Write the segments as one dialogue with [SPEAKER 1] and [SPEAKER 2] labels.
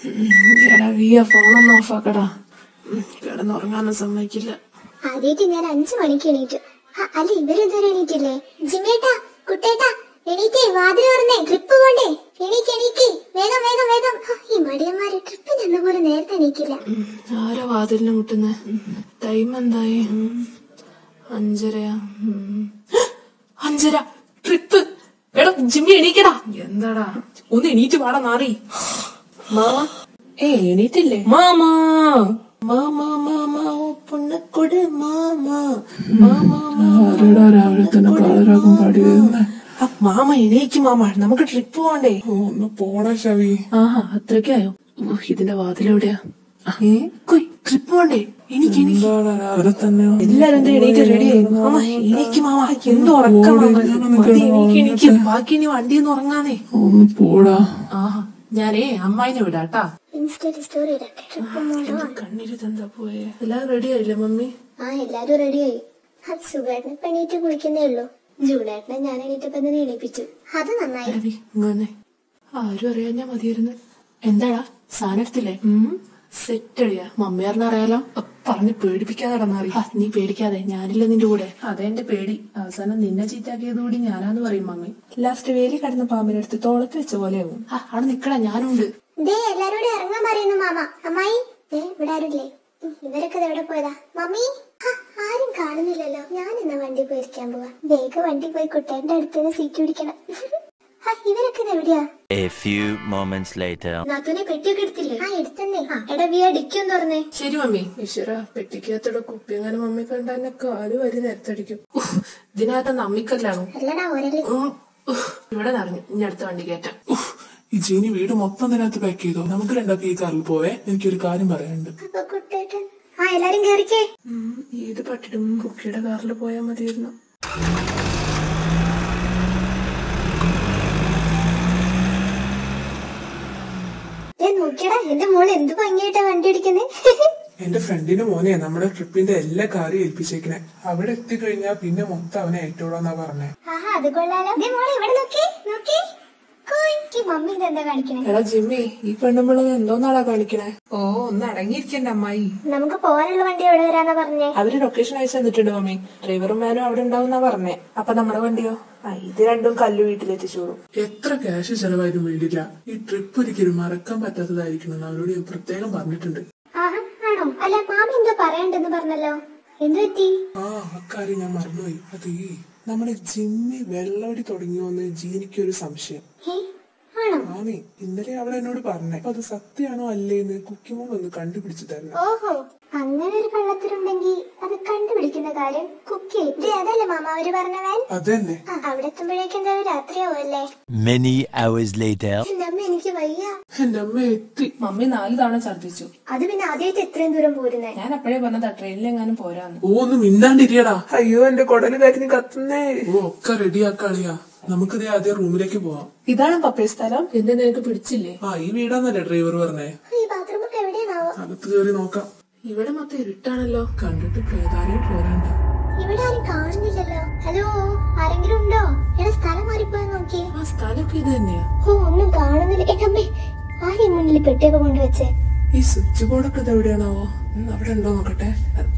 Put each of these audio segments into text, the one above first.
[SPEAKER 1] എടാ വിയ ഫോണൊന്നും ഓഫാക്കടാ. കിടന്നുറങ്ങാനും സമ്മതിക്കില്ല.
[SPEAKER 2] ആദ്യമായിട്ട് ഞാൻ 5 മണിക്ക് എണീറ്റു. അല്ല ഇവരെന്തുവരെ എണീറ്റില്ലേ? ജിമ്മേട്ടാ, കുട്ടേട്ടാ എണീറ്റേ, വാതിൽ തുറന്നേ, ട്രിപ്പ് പോണ്ടേ, എണീക്ക് വേഗം വേഗം വേഗം. ഈ മടിയന്മാര് ട്രിപ്പിന് എന്ന പോലെ നേരത്തെ എണീക്കില്ല.
[SPEAKER 1] ആരാ വാതിലിന് മുട്ടുന്നേ? ടൈം എന്തായി? 5:30. 5:30 ട്രിപ്പ്. എടാ ജിമ്മി എണീക്കടാ. എന്താടാ? ഒന്ന് എണീറ്റ് പാടാ നാറി. മാമ എണീറ്റില്ലേ? മാമാ മാമാ മാമാ പൊണ്ണക്കൊട് മാമാ മാമാ. രാവിലെ തന്നെ കളരാകും പാടി വരുന്നേ. മാമ എണീക്ക് മാമ, നമുക്ക് ട്രിപ്പ് പോണ്ടേ? ഒന്ന് പോടാ ശവി. ആഹാ അത്രയ്ക്കായോ? ഇതിന്റെ വാതിലെവിടെയാ? ട്രിപ്പ് പോണ്ടേ? എനിക്ക് രാവിലെ തന്നെ എല്ലാരും എണീറ്റ് റെഡിയായി. മാമ എണീക്ക് മാമ, എന്തോ ഉറക്കം. എനിക്ക് ബാക്കി ഇനി വണ്ടിന്ന് ഉറങ്ങാന്നേ. ഒന്ന് പോടാ. ആഹാ ഞാനേ അമ്മായിനെ വിടാട്ടാ. കണ്ണിരുതെന്താ പോയേ? എല്ലാരും റെഡി ആയില്ലേ മമ്മി?
[SPEAKER 2] എല്ലാരും റെഡിയായി. സുഖേട്ടനെ പെണീറ്റ് കുളിക്കുന്നേ ഉള്ളൂ. ജൂണേട്ടനെ ഞാൻ എണീറ്റപ്പോ തന്നെ എണീപ്പിച്ചു. അത് നന്നായി.
[SPEAKER 1] ഇങ്ങനെ ആരും അറിയാഞ്ഞാ മതിയായിരുന്നു. എന്താടാ സാധനം എടുത്തില്ലേ? സെറ്റടിയാ. മമ്മിയാറിന് അറിയാലോ. പറഞ്ഞ് പേടിപ്പിക്കാതെ നടന്നാറി. നീ പേടിക്കാതെ, ഞാനില്ല നിന്റെ കൂടെ. അതെന്റെ പേടി. അവസാനം നിന്നെ ചീറ്റാക്കിയത് കൂടി ഞാനാന്ന് പറയും മമ്മി. ലാസ്റ്റ് വേലി കടന്ന പാമ്പിനെടുത്ത് തോളത്ത് വെച്ച പോലെയാവും. അവിടെ നിക്കടാ, ഞാനുണ്ട്.
[SPEAKER 2] എല്ലാരോടും ഇറങ്ങാൻ പറയുന്നു മാമ. അമ്മായി ഇവിടെ ആരുല്ലേ? ഇവരൊക്കെ എവിടെ പോയതാ? മമ്മി ആരും കാണുന്നില്ലല്ലോ. ഞാൻ ഇന്ന് വണ്ടി പോയിരിക്കാൻ പോവാ. വേഗം വണ്ടി പോയി കുട്ടേന്റെ അടുത്ത് സീറ്റ് പിടിക്കണം. ഇവരൊക്കെ എവിടെയാ? നാത്തൂനെ പെട്ടിയൊക്കെ എടുത്തില്ലേ? എടുത്തന്നേ. എടാ വിയ ഡിക്കും തുറന്നേ.
[SPEAKER 1] ശരി മമ്മി. ഈശ്വര, പെട്ടിക്കകത്തോടെ കുപ്പിയെങ്ങനെ മമ്മി കണ്ട എന്നെ കാല് വരി നേരത്തടിക്കും. ഇതിനകത്ത് നമ്മിക്കല്ലാണോ?
[SPEAKER 2] അല്ലടാ ഒരല്.
[SPEAKER 1] ഇവിടെ നിറഞ്ഞു. ഇനി അടുത്ത വണ്ടി കയറ്റാം.
[SPEAKER 3] ഈ ജീനി വീട് മൊത്തം ഇതിനകത്ത് പാക്ക് ചെയ്തോ? നമുക്ക് രണ്ടൊക്കെ ഈ കാറിൽ പോവേ. എനിക്കൊരു കാര്യം പറയാനുണ്ട്.
[SPEAKER 2] എല്ലാരും കേറിക്കേ.
[SPEAKER 1] ഏത് പട്ടിടും കുക്കിയുടെ കാറിൽ പോയാ മതിയായിരുന്നു.
[SPEAKER 2] നോക്കിയടാ, എന്റെ മോള് എന്ത് ഭംഗിയായിട്ടാ വണ്ടി ഓടിക്കുന്നേ.
[SPEAKER 3] എന്റെ ഫ്രണ്ടിന്റെ മോനെ നമ്മുടെ ട്രിപ്പിന്റെ എല്ലാ കാര്യം ഏൽപ്പിച്ചേക്കണേ. അവിടെ എത്തിക്കഴിഞ്ഞാ പിന്നെ മൊത്തം അവനെ ഏറ്റോളാന്നാ പറഞ്ഞേ.
[SPEAKER 2] അത് കൊള്ളാലോ. മോളെ ഇവിടെ നോക്കി നോക്കി. മമ്മി ഇതെന്താ കാണിക്കണേ?
[SPEAKER 1] എടാ ജിമ്മി, ഈ പെണ്ണുമ്പിള്ളത് എന്തോന്നാടാ കാണിക്കണേ? ഓ ഒന്ന് അടങ്ങിയിരിക്കണ്ട അമ്മായി.
[SPEAKER 2] നമുക്ക് പോകാനുള്ള വണ്ടി എവിടെ വരാന്നാ പറഞ്ഞേ?
[SPEAKER 1] അവര് ലൊക്കേഷൻ അയച്ചു തന്നിട്ടുണ്ട് മമ്മി. ഡ്രൈവറും മാനും അവിടെ ഉണ്ടാവുന്നാ പറഞ്ഞേ. അപ്പൊ നമ്മുടെ വണ്ടിയോ? ഇത് രണ്ടും കല്ലു വീട്ടിലെത്തിച്ചോളും.
[SPEAKER 3] എത്ര ക്യാഷ് ചെലവായാലും വേണ്ടില്ല, ഈ ട്രിപ്പ് ഒരിക്കലും മറക്കാൻ പറ്റാത്തതായിരിക്കണം അവരോട് ഞാൻ പ്രത്യേകം പറഞ്ഞിട്ടുണ്ട്.
[SPEAKER 2] ആണോ? അല്ല മാമി എന്തോ പറയണ്ടെന്ന് പറഞ്ഞല്ലോ, എന്ത് പറ്റി?
[SPEAKER 3] അക്കാര്യം ഞാൻ മറന്നുപോയി. അത് നമ്മുടെ ജിമ്മി വെള്ളമടി തുടങ്ങിയോന്ന് ജീനിക്കൊരു സംശയം. ആമി ഇന്നലെ അവൾ എന്നോട് പറഞ്ഞേ. അത് സത്യമാണോ അല്ലേന്ന് കുക്കിമോൾ ഒന്ന് കണ്ടുപിടിച്ചു തരണം.
[SPEAKER 2] ഓഹോ, അങ്ങനെ ഒരു കള്ളത്തിലുണ്ടെങ്കിൽ അത് കണ്ടുപിടിക്കുന്ന കാര്യം കുക്കി അതല്ലേ മാമ അവര് പറഞ്ഞവൻ?
[SPEAKER 3] അതന്നെ.
[SPEAKER 2] അവിടെ എത്തുമ്പോഴേക്കും എന്തായാലും രാത്രിയാവുമല്ലേ? എന്റെ അമ്മ എനിക്ക് വയ്യ.
[SPEAKER 3] എന്റെ അമ്മ എത്തി.
[SPEAKER 1] മമ്മി 4 തവണ ഛർദിച്ചു.
[SPEAKER 2] അത് പിന്നെ ആദ്യമായിട്ട് എത്രയും ദൂരം പോരുന്നേ?
[SPEAKER 1] ഞാൻ അപ്പോഴേ പറഞ്ഞതാ ട്രെയിനിലെങ്ങാനും പോരാന്ന്.
[SPEAKER 3] ഒന്ന് മിണ്ടാണ്ടിരിയടാ.
[SPEAKER 1] അയ്യോ എന്റെ കുടല് കരിഞ്ഞ് കത്തുന്നേ.
[SPEAKER 3] ഒക്കെ റെഡിയാക്കാളിയാ. നമുക്കിതേ ആദ്യം റൂമിലേക്ക് പോവാം.
[SPEAKER 1] ഇതാണ് പപ്പേ സ്ഥലം. എന്താ നിനക്ക് പിടിച്ചില്ലേ?
[SPEAKER 3] ഈ വീടാന്നല്ലേ ഡ്രൈവർ പറഞ്ഞേ.
[SPEAKER 2] ഈ ബാത്റൂമൊക്കെ എവിടെയാണാവോ?
[SPEAKER 3] അകത്ത് കയറി നോക്കാം.
[SPEAKER 1] ഇവിടെ മൊത്തം ഇരുട്ടാണല്ലോ.
[SPEAKER 3] കണ്ടിട്ട് പ്രേതാലയം പോരാണ്ട്.
[SPEAKER 2] ഇവിടെ ആരും കാണുന്നില്ലല്ലോ. ഹലോ, ആരെങ്കിലും ഉണ്ടോ? എടാ സ്ഥലം മാറിപ്പോയി നോക്കിയേ.
[SPEAKER 1] സ്ഥലമൊക്കെ ഇത് തന്നെയാ.
[SPEAKER 2] ഒന്നും കാണുന്നില്ല. എന്റെ ആരെയും മുന്നിൽ പെട്ടിയൊക്കെ കൊണ്ടുവച്ചേ.
[SPEAKER 1] ഈ സ്വിച്ച് ബോർഡൊക്കെ ഇത് എവിടെയാണാവോ? അവിടെ ഉണ്ടോ നോക്കട്ടെ.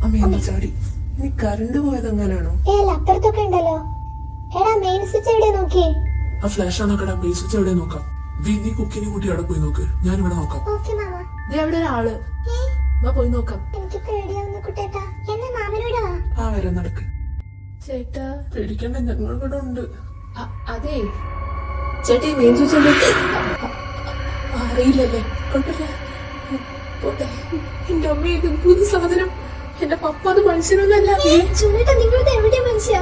[SPEAKER 1] അമ്മ ചാടി. ഇനി കറണ്ട് പോയത് എങ്ങനെയാണോ?
[SPEAKER 2] അപ്പുറത്തൊക്കെ ഉണ്ടല്ലോ. എടാ മെയിൻ സ്വിച്ച് എവിടെ നോക്കിയേ?
[SPEAKER 3] ആ ഫ്ലാഷ് ആണോക്കടാ. മെയിൻ സ്വിച്ച് എവിടെ നോക്കാം. നീ കുക്കിനെ കൂട്ടി അവിടെ പോയി നോക്ക്. ഞാൻ ഇവിടെ നോക്കാം.
[SPEAKER 1] എവിടെ ഒരാള് പോയി നോക്കാം.
[SPEAKER 2] എനിക്ക് പേടിയാവുന്ന കുട്ടേട്ടാ. എന്നെ മാമനോട്
[SPEAKER 3] വരാൻ നടക്ക്.
[SPEAKER 1] ചേട്ടാ
[SPEAKER 3] പേടിക്കണ്ട, ഞങ്ങളിവിടെ ഉണ്ട്.
[SPEAKER 1] അതെ ചേട്ടാ, മെയിൻ സ്വിച്ച് അറിയില്ലല്ലേ? കൊണ്ടല്ലേ പോട്ടെ. എന്റെ അമ്മ ഇത് പുതു സാധനം. എന്റെ പപ്പ അത് മനുഷ്യനൊന്നല്ല.
[SPEAKER 2] ചൂടാ നിങ്ങളുടെ എവിടെ മനുഷ്യ?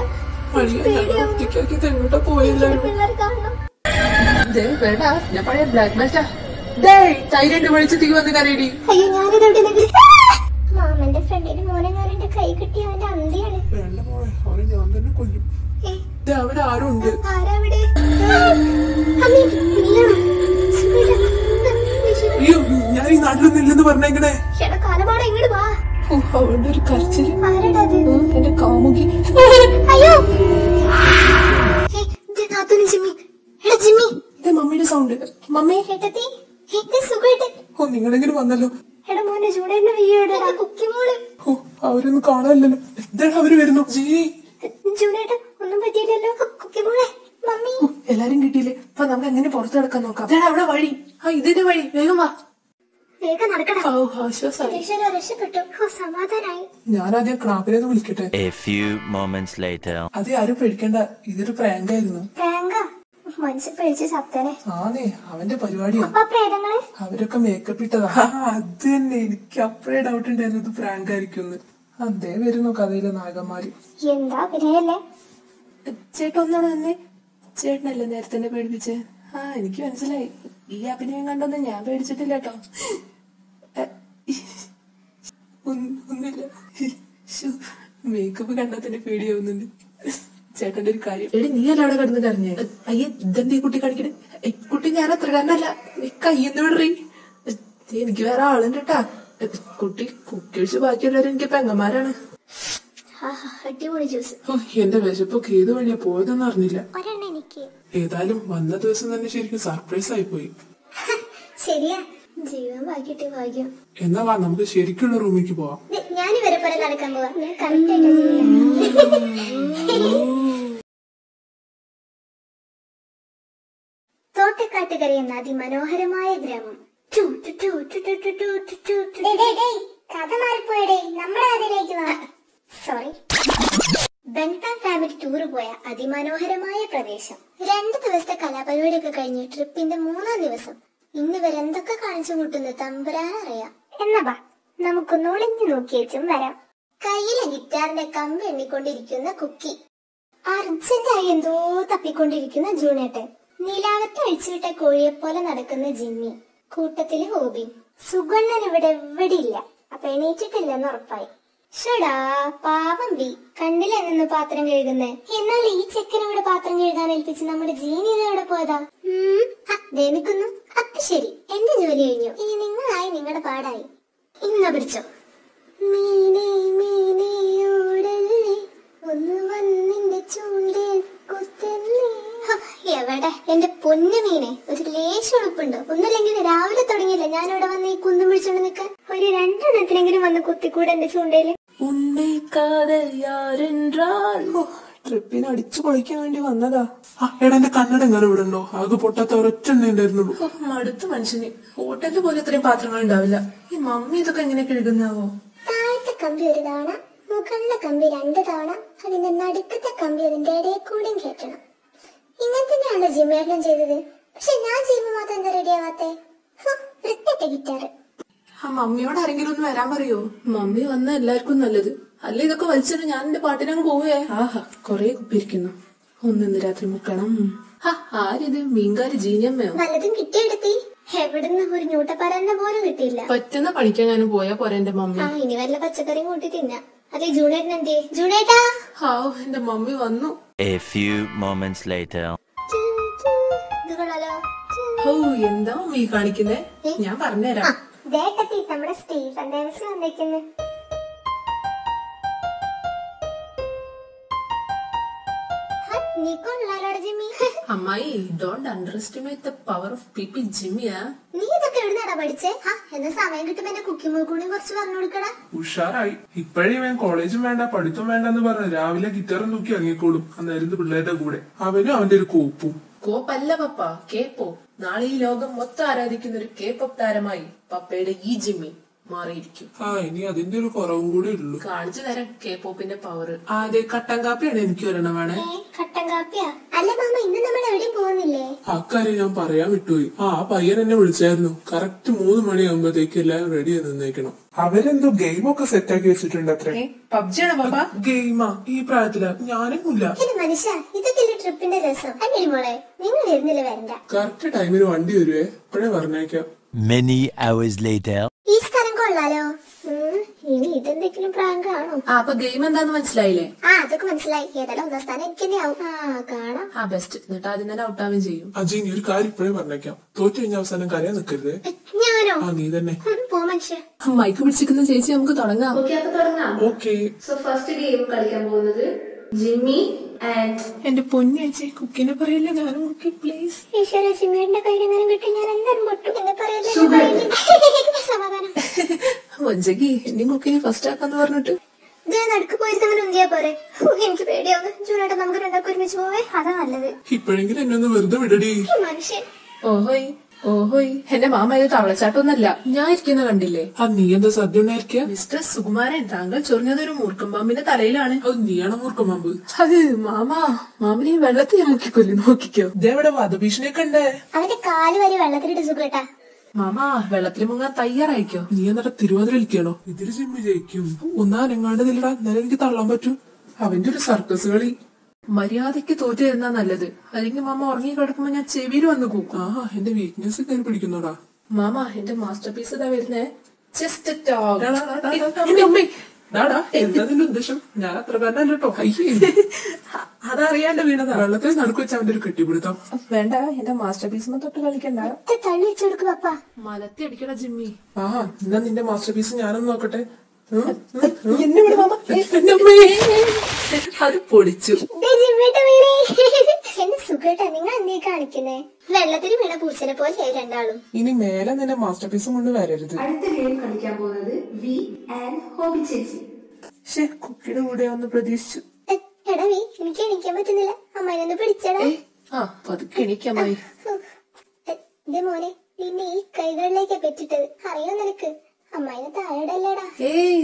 [SPEAKER 1] എങ്ങോട്ടാ പോയല്ലോ? ഞാൻ പഴയ ബ്ലാക്ക് ബെൽറ്റാ. തൈരണ്ട് വിളിച്ച് തീ വന്ന് കരയടി.
[SPEAKER 2] അയ്യോ ഞാനിതെവിടെ? മാമന്റെ ഫ്രണ്ടിന് മോനെ ഞാൻ എന്റെ കൈ കിട്ടി അവന്റെ അന്തിയാണ്.
[SPEAKER 3] വേണ്ട മോളെ, അവനെ ഞാൻ തന്നെ കൊല്ലും. അവിടെ ആരും ഉണ്ട്.
[SPEAKER 2] ആരാവിടെ?
[SPEAKER 3] അയ്യോ, ഞാൻ ഈ നാട്ടിലൊന്നും ഇല്ലെന്ന് പറഞ്ഞേക്കണേ.
[SPEAKER 2] കാലപാടാ ഇങ്ങോട്ട് വാ.
[SPEAKER 1] അവളുടെ ഒരു കരച്ചില്.
[SPEAKER 2] ആരടാത്?
[SPEAKER 1] എന്റെ കാമുകി.
[SPEAKER 2] അയ്യോ ജിമ്മി. എടാ ജിമ്മി,
[SPEAKER 1] മമ്മിയുടെ സൗണ്ട്. മമ്മി
[SPEAKER 2] സുഖമായിട്ട്.
[SPEAKER 3] വന്നല്ലോ.
[SPEAKER 2] എടാ മോനെ ജൂണേട്ടന്റെ വീഡിയോ കുക്കിമോള്.
[SPEAKER 3] ഓ അവരൊന്നും കാണാനില്ലല്ലോ. എന്തായാലും അവര് വരുന്നു.
[SPEAKER 2] ജൂണേട്ടൻ ഒന്നും പറ്റിയില്ലല്ലോ. കുക്കിമോളെ മമ്മി.
[SPEAKER 1] എല്ലാരും കിട്ടിയില്ലേ? അപ്പൊ നമുക്ക് എങ്ങനെ പുറത്തു കിടക്കാൻ നോക്കാം. അവിടെ വഴി. ഇതിന്റെ വഴി. വേഗം വാ.
[SPEAKER 2] വേഗം നടക്കടാ.
[SPEAKER 1] ആശ്വാസമായി.
[SPEAKER 2] രക്ഷപ്പെട്ടു. സമാധാനായി.
[SPEAKER 3] ഞാനാദ്യം ക്ലാപ്പിനെ ഒന്ന് വിളിക്കട്ടെ.
[SPEAKER 4] അത്
[SPEAKER 3] ആരും പേടിക്കണ്ട, ഇതൊരു പ്രാങ്കായിരുന്നു.
[SPEAKER 2] മനസ്സിൽ പേടിച്ച് സത്തനെ.
[SPEAKER 3] ആണേ അവന്റെ പരിപാടിയാ.
[SPEAKER 2] പ്രേതങ്ങള്
[SPEAKER 3] അവരൊക്കെ മേക്കപ്പ് ഇട്ടതാ. അത് തന്നെ, എനിക്ക് അപ്പഴേ ഡൗട്ട് ഉണ്ടായിരുന്നു ഇത് പ്രാങ്ക് ആയിരിക്കും. അതേ വരുന്നു കഥയിലെ നായകന്മാര്.
[SPEAKER 2] എന്താ അഭിനയല്ലേ?
[SPEAKER 1] ചേട്ടൻ ഒന്നാണ് തന്നെ. ചേട്ടനല്ലേ നേരത്തെ തന്നെ പേടിപ്പിച്ചേ? എനിക്ക് മനസ്സിലായി. ഈ അഭിനയം കണ്ടൊന്നും ഞാൻ പേടിച്ചിട്ടില്ല കേട്ടോ. ഒന്നുമില്ല. മേക്കപ്പ് കണ്ടാൽ തന്നെ പേടിയാവുന്നുണ്ട്. ചേട്ടന്റെ ഒരു കാര്യം. എടി നീ അല്ല അവിടെ കിടന്ന് കരഞ്ഞേ? അയ്യേ ഇതെന്തീ കുട്ടി കാണിക്കണേ? കുട്ടി ഞാൻ അത്ര കാരനല്ല. നീ കയ്യെന്ന് വിടറി. എനിക്ക് വേറെ ആളുണ്ട് കേട്ടാ. കുട്ടി കുക്കിഴിച്ച് ബാക്കിയുള്ളവരും എനിക്ക് പെങ്ങന്മാരാണ്.
[SPEAKER 2] അടിപൊളി ജ്യൂസ്.
[SPEAKER 3] എന്റെ വിശപ്പൊക്കെ ഏത് വഴിയാ പോയതെന്ന് അറിഞ്ഞില്ല.
[SPEAKER 2] ഒരെണ്ണം എനിക്ക്.
[SPEAKER 3] ഏതായാലും വന്ന ദിവസം തന്നെ ശരിക്കും സർപ്രൈസ് ആയി പോയി.
[SPEAKER 2] ശരിയാ, ജീവൻ ബാക്കിയിട്ട് ഭാഗ്യം.
[SPEAKER 3] എന്നാ വാ നമുക്ക് ശരിക്കുള്ള റൂമിലേക്ക് പോവാം.
[SPEAKER 2] ഞാനിവരെ പോലെ നടക്കാൻ പോവാ. ഞാൻ കറക്റ്റായിട്ട് തോട്ടക്കാട്ടുകര എന്ന അതിമനോഹരമായ ഗ്രാമം. കഥ മാറിപ്പോയടേ, നമ്മുടെ കഥയിലേക്ക് വാ. സോറി. ബെൻതാൻ ഫാമിലി ടൂറ് പോയ അതിമനോഹരമായ പ്രദേശം. 2 ദിവസത്തെ കലാപരിപാടിയൊക്കെ കഴിഞ്ഞ് ട്രിപ്പിന്റെ 3-ാം ദിവസം ഇന്ന് വരെ എന്തൊക്കെ കാണിച്ചു കൂട്ടുന്ന തമ്പുരാനറിയാം. എന്നാ ബാ നമുക്കൊന്ന് ഒളിഞ്ഞു നോക്കിയേച്ചും വരാം. കയ്യിലെ ഗിറ്റാറിന്റെ കമ്പ് എണ്ണിക്കൊണ്ടിരിക്കുന്ന കുക്കി, അർജന്റായി എന്തോ തപ്പിക്കൊണ്ടിരിക്കുന്ന ജൂണേട്ടൻ, നിലാവത്ത് അഴിച്ചുവിട്ട കോഴിയെപ്പോലെ നടക്കുന്ന ജിമ്മി, കൂട്ടത്തില് ഹോബി. സുഗണ്ണൻ ഇവിടെ എവിടെയില്ല. അപ്പൊ എണീറ്റിട്ടില്ലെന്ന് ഉറപ്പായി. ഷടാ പാവം ബി, കണ്ടില്ലെന്നു പാത്രം കഴുകുന്നേ. എന്നാൽ ഈ ചെക്കനവിടെ പാത്രം കഴുകാൻ ഏൽപ്പിച്ച് നമ്മുടെ ജീനി എവിടെ പോയതാ? നിൽക്കുന്നു. അത് ശരി, എന്റെ ജോലി കഴിഞ്ഞു. ഇനി നിങ്ങളായി നിങ്ങളുടെ പാടായി. ഇന്ന പിടിച്ചോ. മീനേ മീനേ ഓടല്ലേ, ഒന്ന് വന്നിന്റെ ചൂണ്ടിൽ കുത്തല്ലേ. എവിടെ എന്റെ പൊന്നു മീനെ, ഒരു ലേശം ഉളുപ്പുണ്ടോ? ഒന്നുമില്ലെങ്കിൽ രാവിലെ തുടങ്ങിയില്ല ഞാനിവിടെ വന്ന് ഈ കുന്നും പിടിച്ചോണ്ട് നിൽക്കാൻ. ഒരു 2 എണ്ണത്തിനെങ്കിലും വന്ന് കുത്തിക്കൂടെ എന്റെ ചൂണ്ടയില്.
[SPEAKER 1] ട്രിപ്പിന് അടിച്ചു പൊളിക്കാൻ വേണ്ടി വന്നതാ.
[SPEAKER 3] എടാ എന്റെ കണ്ണട എങ്ങനെ വിടണ്ടോ? ആകെ പൊട്ടാത്ത ഒരൊറ്റ എണ്ണ ഉണ്ടായിരുന്നുള്ളൂ.
[SPEAKER 1] മടുത്ത മനുഷ്യന്. ഹോട്ടലിൽ പോലെ ഇത്രയും പാത്രങ്ങൾ ഉണ്ടാവില്ല. ഈ മമ്മി ഇതൊക്കെ എങ്ങനെ കഴുകുന്നാവോ?
[SPEAKER 2] താഴത്തെ കമ്പി ഒരു തവണ, മുകളിലെ കമ്പി 2 തവണ, അതിന്റെ നടുക്കത്തെ കമ്പി അതിന്റെ ഇടയിൽ കൂടെയും കയറ്റണം. ഇങ്ങനെ തന്നെയാണോ ജിമ്മേട്ടൻ ചെയ്തത്? പക്ഷെ ഞാൻ ചെയ്യുമ്പോ മാത്രം എന്താ റെഡി ആവാത്തെ? വൃത്തിട്ട ഗിറ്റാറ്.
[SPEAKER 1] മമ്മിയോട് ആരെങ്കിലും ഒന്ന് വരാൻ പറയോ? മമ്മി വന്ന എല്ലാവർക്കും നല്ലത്. അല്ല ഇതൊക്കെ വലിച്ചിട്ട് ഞാൻ എന്റെ പാട്ടിനങ്ങ് പോവേ. കൊറേ കുപ്പിരിക്കുന്നു. ഒന്നിന്ന് രാത്രി മുക്കണം. ആരിത്? മീൻകാരി ജീനിയമ്മയോ?
[SPEAKER 2] വല്ലതും കിട്ടിയെടുത്തി. എവിടുന്ന് ഒരു ഞൂട്ടപ്പറന്ന പോലും കിട്ടിയില്ല.
[SPEAKER 1] പറ്റുന്ന പണിക്കാൻ ഞാൻ പോയാ പോരെ എന്റെ മമ്മി.
[SPEAKER 2] ഇനി വല്ല പച്ചക്കറിയും കൂട്ടി തിന്നാ. അതെ ജൂണേട്ടൻ എന്തേ? ജൂണേട്ടാ,
[SPEAKER 1] എന്റെ മമ്മി വന്നു.
[SPEAKER 2] ഇത് കൊള്ളാലോ.
[SPEAKER 1] എന്താ മമ്മി കാണിക്കുന്നേ? ഞാൻ പറഞ്ഞുതരാം.
[SPEAKER 2] ദേട്ടത്തി നമ്മുടെ സ്റ്റീഫൻ ഡേവിസ് വന്നേക്കുന്നു. നീ കൊള്ളാലോടെ ജിമ്മി.
[SPEAKER 1] അമ്മായി, don't underestimate the power of people ജിമ്മിയാ.
[SPEAKER 2] നീ ഇതൊക്കെ എവിടുന്നാടാ പഠിച്ചേ? എന്നാ സമയം കിട്ടുമ്പോ എന്റെ കുക്കിംഗ് കൂടി കുറച്ച് പറഞ്ഞു കൊടുക്കടാ.
[SPEAKER 3] ഉഷാറായി. ഇപ്പഴേ വേൻ കോളേജും വേണ്ട പഠിത്തം വേണ്ടെന്ന് പറഞ്ഞ് രാവിലെ ഗിറ്റാറും നോക്കി ഇറങ്ങിക്കോളും. അന്നായിരുന്നു പിള്ളേരുടെ കൂടെ. അവനും അവന്റെ ഒരു കോപ്പും.
[SPEAKER 1] കോപ്പല്ല പപ്പ, കേപ്പോ. നാളെ ഈ ലോകം മൊത്തം ആരാധിക്കുന്ന ഒരു കേപ്പപ്പ് താരമായി പപ്പയുടെ ഈ ജിമ്മി മാറിയിരിക്കും.
[SPEAKER 3] ഇനി അതിന്റെ ഒരു കുറവും കൂടി ഉള്ളൂ.
[SPEAKER 1] കാണിച്ചു തരാം കേപ്പോപ്പിന്റെ പവർ.
[SPEAKER 3] അതെ, കട്ടൻ കാപ്പിയാണ് എനിക്ക് ഒരെണ്ണം വേണേ.
[SPEAKER 2] കട്ടൻ കാപ്പിയാ? അല്ല മാമ, ഇന്ന് നമ്മൾ എവിടെയും പോകുന്നില്ലേ?
[SPEAKER 3] അക്കാര്യം ഞാൻ പറയാൻ വിട്ടുപോയി. പയ്യൻ എന്നെ വിളിച്ചായിരുന്നു. കറക്റ്റ് 3 മണിയാകുമ്പോഴത്തേക്ക് എല്ലാവരും റെഡി ആയി നിന്നേക്കണം. അവരെന്തോ ഗെയിമൊക്കെ സെറ്റാക്കി വെച്ചിട്ടുണ്ട്. അത്രേ.
[SPEAKER 1] പബ്ജിയാണോ പപ്പ?
[SPEAKER 3] ഗെയിമാ? ഈ പ്രായത്തില ഞാനൊന്നുമില്ല.
[SPEAKER 2] ഇത് മനുഷ്യ, ഇതൊക്കെ ട്രിപ്പിന്റെ രസം. അല്ലേ മോളെ, നിങ്ങൾ വരുന്നില്ല വരണ്ട.
[SPEAKER 3] കറക്റ്റ് ടൈമിന് വണ്ടി വരുവേ. ഇപ്പഴേ പറഞ്ഞേക്കാം.
[SPEAKER 2] ഈ സ്ഥലം കൊള്ളാലോ. ഇനി ഇതെന്തെങ്കിലും പ്രാങ്ക് ആണോ?
[SPEAKER 1] അപ്പൊ ഗെയിം എന്താന്ന് മനസ്സിലായില്ലേ?
[SPEAKER 2] അതൊക്കെ മനസ്സിലായി. ഏതായാലും 1ാം സ്ഥാനം എനിക്ക് തന്നെ ആവും. കാണാം.
[SPEAKER 1] ബെസ്റ്റ്. എന്നിട്ട് അതിന് തന്നെ ഔട്ടാവുകയും ചെയ്യും.
[SPEAKER 3] അജയ്, ഒരു കാര്യം ഇപ്പഴേ പറഞ്ഞേക്കാം. തോറ്റു കഴിഞ്ഞ അവസാനം കരയാൻ നിൽക്കരുത്.
[SPEAKER 2] ഞാനോ?
[SPEAKER 3] നീ തന്നെ.
[SPEAKER 2] പോ മനുഷ്യ.
[SPEAKER 1] മൈക്ക് പിടിച്ചിരിക്കുന്ന ചേച്ചി, നമുക്ക് തുടങ്ങാം.
[SPEAKER 3] ഓക്കെ.
[SPEAKER 1] സോ ഫസ്റ്റ് ഗെയിം കളിക്കാൻ പോകുന്നത് ജിമ്മി ആൻഡ് എന്റെ പൊന്നേച്ചി. കുക്കിനെ പറയില്ല, ഞാനും കുക്കി പ്ലീസ്.
[SPEAKER 2] ഈശ്വര, ജിമ്മിയുടെ കയ്യിൽ കിട്ടി ഞാൻ എന്തായാലും പൊട്ടു. എന്നെ പറയല്ലേ. സമാധാനം.
[SPEAKER 1] വഞ്ചകി എന്നെയും കുക്കിനി ഫസ്റ്റ് ആക്കാന്ന് പറഞ്ഞിട്ട്
[SPEAKER 2] ഞാൻ നടുക്ക് പോയിട്ട് അങ്ങനെ ഉന്തിയാ പോരെ. എനിക്ക് പേടിയാവുന്നു. ജൂനേട്ടാ നമുക്ക് രണ്ടാൾക്ക് ഒരുമിച്ച് പോവേ, അതാ നല്ലത്.
[SPEAKER 3] ഇപ്പോഴെങ്കിലും എന്നെ ഒന്ന് വെറുതെ വിടടി.
[SPEAKER 2] ഈ മനുഷ്യൻ
[SPEAKER 1] ഓഹോയ് ഓഹോയ് എന്റെ മാമ ഇത് തവളച്ചാട്ടൊന്നല്ല, ഞാൻ ഇരിക്കുന്ന കണ്ടില്ലേ?
[SPEAKER 3] നീ എന്താ സദ്യ ഉണ്ടായിരിക്ക?
[SPEAKER 1] മിസ്റ്റർ സുകുമാരൻ, താങ്കൾ ചൊറിഞ്ഞത് ഒരു മൂർഖം പാമ്പിന്റെ തലയിലാണ്.
[SPEAKER 3] നീയാണ് മൂർഖം പാമ്പ്.
[SPEAKER 1] അത് മാമിനെ ഈ വെള്ളത്തിൽ ഞാൻ മുക്കിക്കൊല്ലി, നോക്കിക്കോ.
[SPEAKER 3] ഇതേവിടെ വധഭീഷണിയൊക്കെ ഉണ്ടേ.
[SPEAKER 2] അവന്റെ കാല് വരെ വെള്ളത്തിലിട്ട് സുഖേട്ടാ.
[SPEAKER 1] മാമാ വെള്ളത്തിൽ മുങ്ങാൻ തയ്യാറായിക്കോ.
[SPEAKER 3] നീ എന്നിട്ട് തിരുവാതിര കളിക്കണോ? ഇതിൽ ജിമ്മി ജയിക്കും. ഒന്നാനെങ്ങാണ്ട് നില്ലടാ, എന്നാലും എനിക്ക് തള്ളാൻ പറ്റൂ. അവന്റെ ഒരു സർക്കസ് കളി.
[SPEAKER 1] മര്യാദയ്ക്ക് തോറ്റിരുന്നാ നല്ലത്, അല്ലെങ്കിൽ മാമ ഉറങ്ങി കിടക്കുമ്പോ ഞാൻ ചെവിയിൽ വന്ന് കൂക്കും.
[SPEAKER 3] എന്റെ വീക്ക്നെസ് കയറി പിടിക്കുന്നോടാ.
[SPEAKER 1] മാമ എന്റെ മാസ്റ്റർ പീസ് ഇതാ വരുന്നേ. ചെസ്റ്റ്
[SPEAKER 3] എന്താ നിന്റെ ഉദ്ദേശം? ഞാൻ അത്ര കാരണല്ലോ കേട്ടോ.
[SPEAKER 1] അതറിയാണ്ട് വീണതാ.
[SPEAKER 3] വെള്ളത്തിൽ നടുക്ക് വെച്ച് അവന്റെ ഒരു കെട്ടിപ്പിടുത്തം.
[SPEAKER 1] വേണ്ട, എന്റെ മാസ്റ്റർ പീസ് തൊട്ട് കളിക്കണ്ട.
[SPEAKER 2] തള്ളി വെച്ചു കൊടുക്കും പപ്പ.
[SPEAKER 1] മലത്തി അടിക്കട ജിമ്മി.
[SPEAKER 3] എന്നാ നിന്റെ മാസ്റ്റർ പീസ് ഞാനൊന്ന് നോക്കട്ടെ.
[SPEAKER 1] എന്നെ വിട മാമ. അത് പൊളിച്ചു.
[SPEAKER 2] എന്റെ സുഖേട്ടാ, നിങ്ങൾ എന്തേ കാണിക്കുന്നേ? വെള്ളത്തിൽ വീണ പൂച്ചനെ പോലെ രണ്ടാളും.
[SPEAKER 3] ഇനി മേലെ നിന്റെ മാസ്റ്റർ പീസും കൊണ്ട് വരരുത്.
[SPEAKER 1] അടുത്ത ഗെയിം കളിക്കാൻ പോകുന്നത് വി ആൻഡ് ഹോബി ചേച്ചി. കുക്കിയുടെ കൂടെ ഒന്ന് പ്രതീക്ഷിച്ചു.
[SPEAKER 2] എടാ വീ, എനിക്ക് എണീക്കാൻ പറ്റുന്നില്ല. അമ്മായിനൊന്ന് പിടിച്ചടാ.
[SPEAKER 1] പതുക്കെ എണീക്കമ്മായി.
[SPEAKER 2] മോനെ, നിന്നെ ഈ കൈകളിലേക്ക് പെറ്റിട്ടത് അറിയോ നിനക്ക്? അമ്മായിനെ താഴെടല്ലേടാ.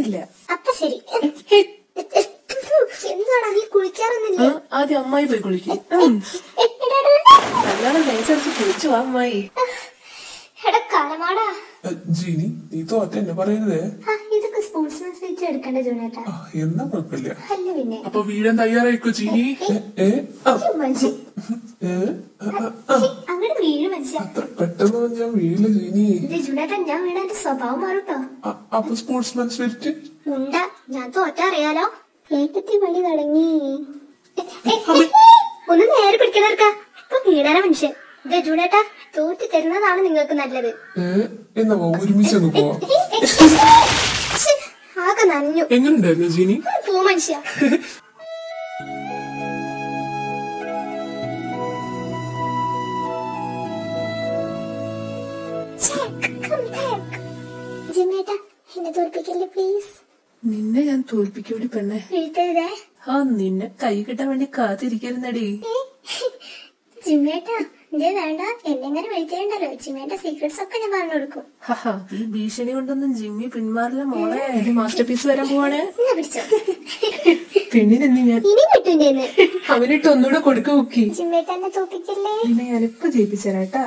[SPEAKER 1] ഇല്ല.
[SPEAKER 2] അപ്പൊ ശരി. എന്തുവാടാ നീ കുളിക്കാറൊന്നില്ലേ?
[SPEAKER 1] ആദ്യം അമ്മായി പോയി കുളിക്കും. നല്ലോണം ലേച്ചടിച്ച് കുളിച്ചു വാ അമ്മായി.
[SPEAKER 2] എടാ കാലമാടാ.
[SPEAKER 3] ജീനി, നീ തോറ്റ എന്നെ പറയുന്നതേ.
[SPEAKER 2] ഇതൊക്കെ സ്പോർട്സ്മാൻ സ്പീച്ച് എടുക്കണ്ട ജോനേട്ടാ.
[SPEAKER 3] എന്നാ കുഴപ്പമില്ല.
[SPEAKER 2] അല്ല പിന്നെ
[SPEAKER 3] അപ്പൊ വീഴാൻ തയ്യാറായിക്കോ ജീനി?
[SPEAKER 2] മനുഷ്യൻ അങ്ങനെ വീഴ് മനുഷ്യ.
[SPEAKER 3] അത്ര പെട്ടെന്ന് ഞാൻ വീഴില്ല ജീനി.
[SPEAKER 2] ജുനേട്ടാ, ഞാൻ വീണ എന്റെ സ്വഭാവം മാറൂട്ടോ.
[SPEAKER 3] അപ്പൊ സ്പോർട്സ്മാൻ സ്പിരിറ്റ്
[SPEAKER 2] ഉണ്ടാ. ഞാൻ തോറ്റ അറിയാലോ. ഏട്ടത്തി പണി തുടങ്ങി. ഒന്ന് നേരെ പിടിക്കുന്നവർക്കാ. ഇപ്പൊ വീണാന മനുഷ്യൻ. ജുനേട്ടാ, തോറ്റി തരുന്നതാണ് നിങ്ങൾക്ക് നല്ലത്.
[SPEAKER 3] എന്നാ ഒരുമിച്ച് അങ്ങ് പോവാം.
[SPEAKER 2] ആകെ നനഞ്ഞു.
[SPEAKER 3] എങ്ങനെയുണ്ടായിരുന്നു ജീനി?
[SPEAKER 2] പോ മനുഷ്യ. ജിമ്മേട്ടാ, എന്നെ തോൽപ്പിക്കല്ലേ പ്ലീസ്.
[SPEAKER 1] നിന്നെ ഞാൻ തോൽപ്പിക്കൂടി പെണ്ണെ.
[SPEAKER 2] വീഴ്ത്തരുതേ.
[SPEAKER 1] നിന്നെ കൈ കിട്ടാൻ വേണ്ടി കാത്തിരിക്കരുന്നടി.
[SPEAKER 2] ജിമ്മേട്ടാ, ഇതേ വേണ്ട. എന്നെങ്ങനെ വീഴ്ത്തേണ്ടല്ലോ. ജിമ്മേട്ട സീക്രട്സ് ഒക്കെ ഞാൻ പറഞ്ഞു കൊടുക്കും.
[SPEAKER 1] ഈ ഭീഷണി കൊണ്ടൊന്നും ജിമ്മി പിന്മാറില്ല മോളെ. എന്റെ മാസ്റ്റർ പീസ് വരാൻ പോവാണ്.
[SPEAKER 2] പിടിച്ചോ
[SPEAKER 1] പെണ്ണിനെന്നി ഞാൻ
[SPEAKER 2] ഇനി കിട്ടുന്നേന്ന്.
[SPEAKER 1] അവനിട്ട് ഒന്നുകൂടെ കൊടുക്ക കുക്കി.
[SPEAKER 2] ജിമ്മേട്ട എന്നെ തോൽപ്പിക്കല്ലേ.
[SPEAKER 1] നിന്നെ ഞാനിപ്പോ ജയിപ്പിച്ചേരാട്ടാ.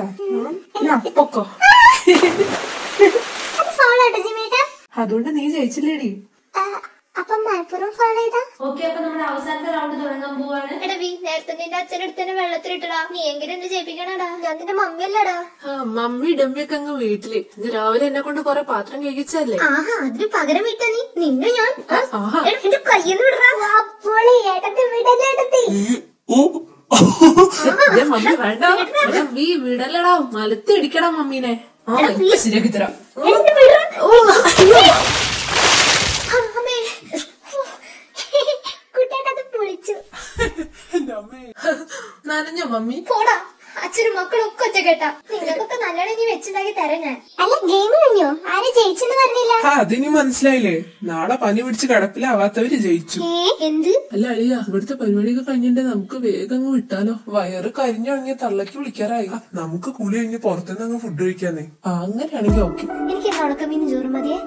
[SPEAKER 1] പൊക്കോ.
[SPEAKER 2] ഫൗളാട്ടോ ജിമ്മേട്ട.
[SPEAKER 1] അതുകൊണ്ട് നീ ജയിച്ചില്ലേടി.
[SPEAKER 2] അപ്പം മലപ്പുറം ഫൗൾ ചെയ്താ?
[SPEAKER 5] ഓക്കെ, അപ്പൊ നമ്മുടെ അവസാനത്തെ റൗണ്ട് തുടങ്ങാൻ പോവാണ്.
[SPEAKER 2] എടാ വീ, നേരത്തെ നിന്റെ അച്ഛനടുത്ത് തന്നെ വെള്ളത്തിലിട്ടടാ. നീ എങ്കിലും എന്നെ ജയിപ്പിക്കണടാ. ഞാൻ നിന്റെ മമ്മിയല്ലടാ.
[SPEAKER 1] മമ്മി ഡമ്മിയൊക്കെ അങ്ങ് വീട്ടില്. ഇന്ന് രാവിലെ എന്നെ കൊണ്ട് കൊറേ പാത്രം കഴിച്ചല്ലേ.
[SPEAKER 2] ആഹാ, അതിന് പകരം വിട്ട നീ. നിന്നെ ഞാൻ എന്റെ കയ്യെന്ന് വിടറാ. അപ്പോൾ ഏട്ടത്തി വിടല്ലേ ഏട്ടത്തി.
[SPEAKER 1] മമ്മി വേണ്ട. മമ്മി വിടല്ലടാ, മലത്തി അടിക്കടാ മമ്മീനെ. ശരിയാക്കി തരാം.
[SPEAKER 2] കുട്ടിയേട്ടത് പൊളിച്ചു.
[SPEAKER 1] നനഞ്ഞോ മമ്മി?
[SPEAKER 2] പോടാ, അച്ഛനും മക്കളും ഒക്കെ ഒറ്റ കേട്ടാ. നിങ്ങൾക്കൊക്കെ നല്ലോണം ഇനി വെച്ചുണ്ടാക്കി തരാം ഞാൻ. അല്ല, ഗെയിം കഴിഞ്ഞോ? ആരും ജയിച്ചെന്ന് പറഞ്ഞില്ല.
[SPEAKER 3] അതിനി മനസ്സിലായില്ലേ? നാളെ പനി പിടിച്ച് കിടപ്പിലാവാത്തവര് ജയിച്ചു.
[SPEAKER 2] എന്ത്?
[SPEAKER 1] അല്ല അളിയ, ഇവിടുത്തെ പരിപാടിയൊക്കെ കഴിഞ്ഞിട്ട് നമുക്ക് വേഗം അങ്ങ് വിട്ടാലോ?
[SPEAKER 3] വയറ് കരിഞ്ഞുണങ്ങിയ തള്ളക്ക് വിളിക്കാറായി. നമുക്ക് കുളി കഴിഞ്ഞ് പുറത്തുനിന്ന് അങ്ങ് ഫുഡ് കഴിക്കാന്നേ. അങ്ങനെയാണെങ്കിൽ ഓക്കെ.
[SPEAKER 2] എനിക്ക് ഉണക്കമീൻ ചോറ് മതിയേ.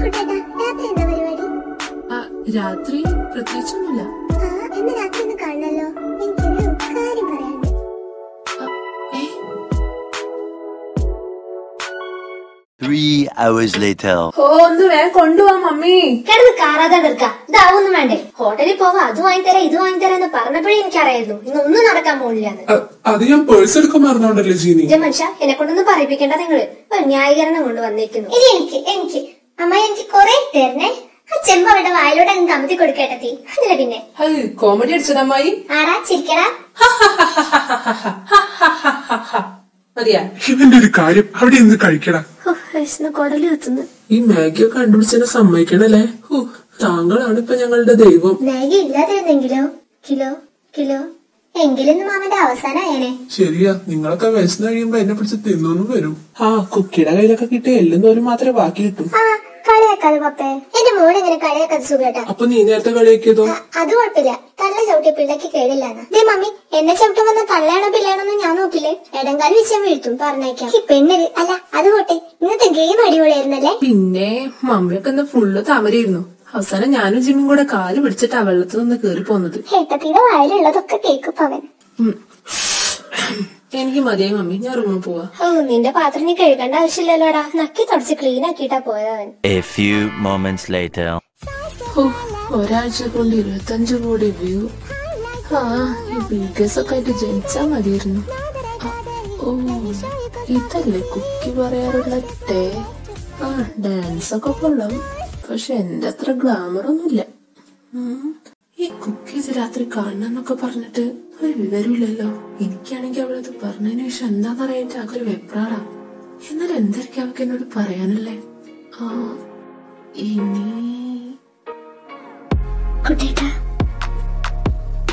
[SPEAKER 2] കുട്ടേട്ടാ, രാത്രി എന്താ പരിപാടി?
[SPEAKER 1] രാത്രി പ്രത്യേകിച്ചൊന്നുമില്ല.
[SPEAKER 2] ഇന്ന് രാത്രി ഒന്ന് കാണണല്ലോ. എനിക്കൊരു കാര്യം പറയാനുണ്ട്.
[SPEAKER 1] ഒന്ന് വേഗം കൊണ്ടുപോവാ മമ്മി.
[SPEAKER 2] കിടന്ന് കാറാതെ എടുക്കാം. ഇതാവൊന്നും വേണ്ടേ? ഹോട്ടലിൽ പോവാ, അത് വാങ്ങിത്തരാം ഇത് വാങ്ങിത്തരാം എന്ന് പറഞ്ഞപ്പോഴേ എനിക്കറിയായിരുന്നു ഇന്നൊന്നും നടക്കാൻ പോകില്ലാന്ന്.
[SPEAKER 3] അത് ഞാൻ പേഴ്സ് എടുക്കാൻ മറന്നോണ്ടല്ലേ ജീനി.
[SPEAKER 2] മനുഷ്യ, എന്നെ കൊണ്ടൊന്നും പറയിപ്പിക്കേണ്ട. നിങ്ങള് ഒരു ന്യായീകരണം കൊണ്ട് വന്നിരിക്കുന്നു. ഇനി എനിക്ക് അമ്മ എനിക്ക് കൊറേ തരണേ. ആ ചെമ്പ് അവരുടെ വായിലൂടെ അങ്ങ് കമത്തി കൊടുക്കേട്ടത്തി. അതില്ല പിന്നെ
[SPEAKER 1] കോമഡി അടിച്ചതമ്മായി.
[SPEAKER 2] ആടാ ചിരിക്കടാ.
[SPEAKER 1] മതിയാ.
[SPEAKER 3] ഇവന്റെ ഒരു കാര്യം അവിടെ എന്ത് കഴിക്കടാ.
[SPEAKER 2] കൊടലി എത്തുന്നു.
[SPEAKER 3] ഈ മാഗിയൊക്കെ കണ്ടുപിടിച്ചെന്നെ സമ്മതിക്കണല്ലേ. താങ്കളാണ് ഇപ്പൊ ഞങ്ങളുടെ ദൈവം.
[SPEAKER 2] മാഗി ഇല്ലാതിരുന്നെങ്കിലോ? കിലോ കിലോ എങ്കിലും മാമന്റെ അവസാനായനെ.
[SPEAKER 3] ശരിയാ, നിങ്ങളൊക്കെ വിശന്ന് കഴിയുമ്പോ എന്നെ പിടിച്ച് തിന്നൊന്നും വരും. ആ കുക്കിയുടെ കയ്യിലൊക്കെ കിട്ടിയ എല്ലുന്നോരും മാത്രമേ ബാക്കി കിട്ടും.
[SPEAKER 2] ആ കളിയാക്കാതെ പപ്പേ, എന്റെ മോൾ ഇങ്ങനെ കളിയാക്കാതെ സുഖേട്ടാ.
[SPEAKER 3] അപ്പൊ നീ നേരത്തെ കളിയാക്കിയതോ?
[SPEAKER 2] അത് കുഴപ്പമില്ല, തള്ള ചവിട്ടിയ പിള്ളക്ക് കേടില്ലാന്ന്. ദേ മമ്മി, എന്നെ ചവിട്ടം വന്ന തള്ളയാണോ പിള്ളയാണോന്ന് ഞാൻ നോക്കില്ലേ, ഇടങ്കാലി വിഷയം വീഴ്ത്തും പറഞ്ഞേക്കാം. ഈ പെണ്ണിന് അല്ല അത് പോട്ടെ, ഇന്നത്തെ ഗെയിം അടിപൊളിയായിരുന്നല്ലേ.
[SPEAKER 1] പിന്നെ മമ്മിയൊക്കെ ഒന്ന് ഫുള്ള് താമരയായിരുന്നു. അവസാനം ഞാനും ജിമ്മിയും കൂടെ കാല് പിടിച്ചിട്ടാ വെള്ളത്തിൽ നിന്ന് കേറി പോന്നത്.
[SPEAKER 2] ഏട്ടത്തിന്റെ വായിലുള്ളതൊക്കെ കേക്കും അവൻ.
[SPEAKER 1] എനിക്ക് മതിയായി മമ്മി, ഞാൻ റൂമിൽ പോവാ.
[SPEAKER 2] ഓ, നിന്റെ പാത്രം നീ കഴുകേണ്ട ആവശ്യമില്ലല്ലോടാ, നക്കി തുടച്ച് clean ആക്കിട്ടാ പോയവൻ.
[SPEAKER 4] A few moments later.
[SPEAKER 1] ഒരാഴ്ച കൊണ്ട് 25 കോടി വ്യൂ. ആ, ഈ ബീഗസ് ഒക്കെ ആയിട്ട് ജനിച്ചാ മതിയായിരുന്നു. ഓ, ഇതല്ലേ കുക്കി പറയാറുള്ള ടേ. ആ, ഡാൻസ് ഒക്കെ കൊള്ളാം, പക്ഷെ എന്റെ അത്ര ഗ്ലാമർ ഒന്നുമില്ല. ഈ കുക്കി ഇത് രാത്രി കാണണമെന്നൊക്കെ പറഞ്ഞിട്ട് ഒരു വിവരമില്ലല്ലോ. എനിക്കാണെങ്കിൽ അവളത് പറഞ്ഞതിന് ശേഷം എന്താന്നറിയാൻ ആക്കൊരു വെപ്രാളാ. എന്നാൽ എന്തായിരിക്കും അവൾക്ക് എന്നോട് പറയാനല്ലേ? ആ, ഇനി
[SPEAKER 2] കുട്ടേട്ടാ,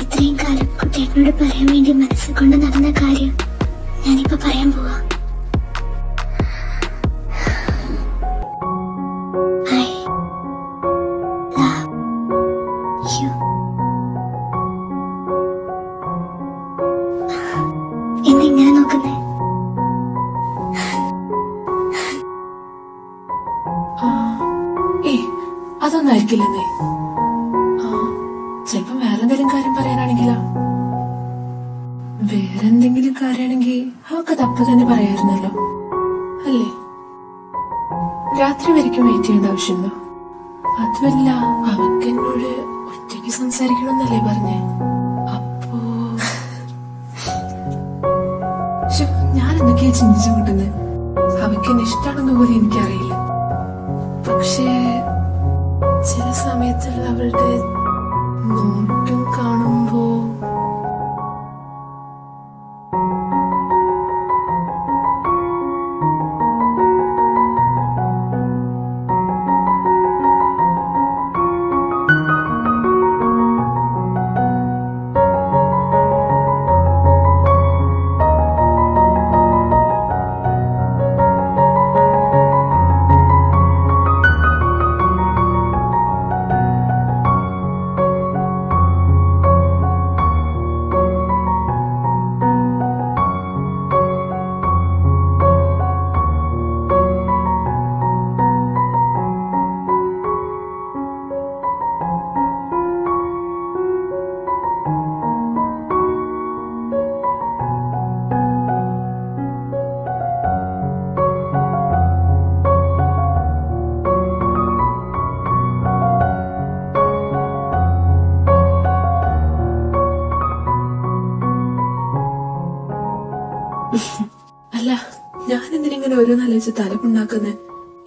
[SPEAKER 2] ഇത്രയും കാലം കുട്ടേട്ടനോട് പറയാൻ വേണ്ടി മനസ്സിൽ കൊണ്ട് നടന്ന കാര്യം ഞാനിപ്പോ പറയാൻ പോവാ. എന്നിങ്ങനെ നോക്കുന്നേ.
[SPEAKER 1] അതൊന്നും ആയിരിക്കില്ലെന്നേ. ചിലപ്പോ വേറെന്തെങ്കിലും കാര്യം പറയാനാണെങ്കിലോ? വേറെന്തെങ്കിലും കാര്യമാണെങ്കിൽ അവക്കത് അപ്പൊ തന്നെ പറയായിരുന്നല്ലോ അല്ലേ? രാത്രി വരയ്ക്കും വെയിറ്റ് ചെയ്യേണ്ട ആവശ്യമുണ്ടോ? അതുമല്ല, അവക്ക് എന്നോട് ഒറ്റയ്ക്ക് സംസാരിക്കണമെന്നല്ലേ പറഞ്ഞേ? അപ്പോ ഞാൻ എന്തൊക്കെയാ ചിന്തിച്ചു കൂട്ടുന്നത്? അവക്ക് എന്നെ ഇഷ്ടമാണെന്ന് പോലും എനിക്കറിയില്ല. പക്ഷേ ചില സമയത്തുള്ള അവളുടെ നോട്ടം കാണുമ്പോ അല്ല, ഞാൻ എന്തിനിങ്ങനെ ഓരോന്നാലോചിച്ച് തലമുണ്ടാക്കുന്നേ?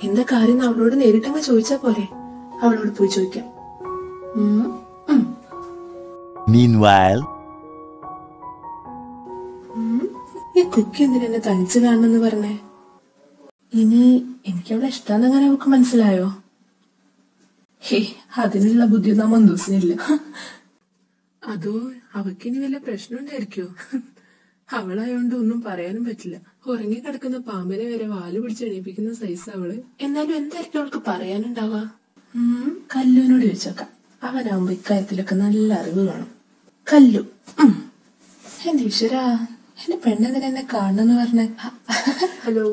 [SPEAKER 1] എന്താ കാര്യം അവളോട് നേരിട്ടങ്ങ് ചോദിച്ചാ പോലെ? അവളോട് പോയി ചോദിക്കാം.
[SPEAKER 4] Meanwhile.
[SPEAKER 1] ഈ കുക്കി എന്തിനെന്നെ തനിച്ച് കാണണമെന്ന് പറഞ്ഞേ? ഇനി എനിക്കവളെ ഇഷ്ടാന്നങ്ങനെ അവൾക്ക് മനസ്സിലായോ? ഹേ, അതിനുള്ള ബുദ്ധിയൊന്നും മന്ദൂസിനില്ല. അതോ അവക്കിനി വല്ല പ്രശ്നം ഉണ്ടായിരിക്കോ? അവളായോണ്ട് ഒന്നും പറയാനും പറ്റില്ല. ഉറങ്ങിക്കിടക്കുന്ന പാമ്പിനെ വരെ വാല് പിടിച്ച് എണീപ്പിക്കുന്ന സൈസ് അവള്. എന്നാലും എന്തായിരിക്കും അവൾക്ക് പറയാനുണ്ടാവുക? കല്ലുവിനോട് ചോദിച്ചേക്കാം. അവനാവുമ്പോ ഇക്കാര്യത്തിലൊക്കെ നല്ല അറിവ് കാണും. കല്ലു, എന്റെ ഈശ്വരാ, എന്റെ പെണ്ണെന്തിനെ എന്നെ കാണണെന്ന് പറഞ്ഞേ? Hello,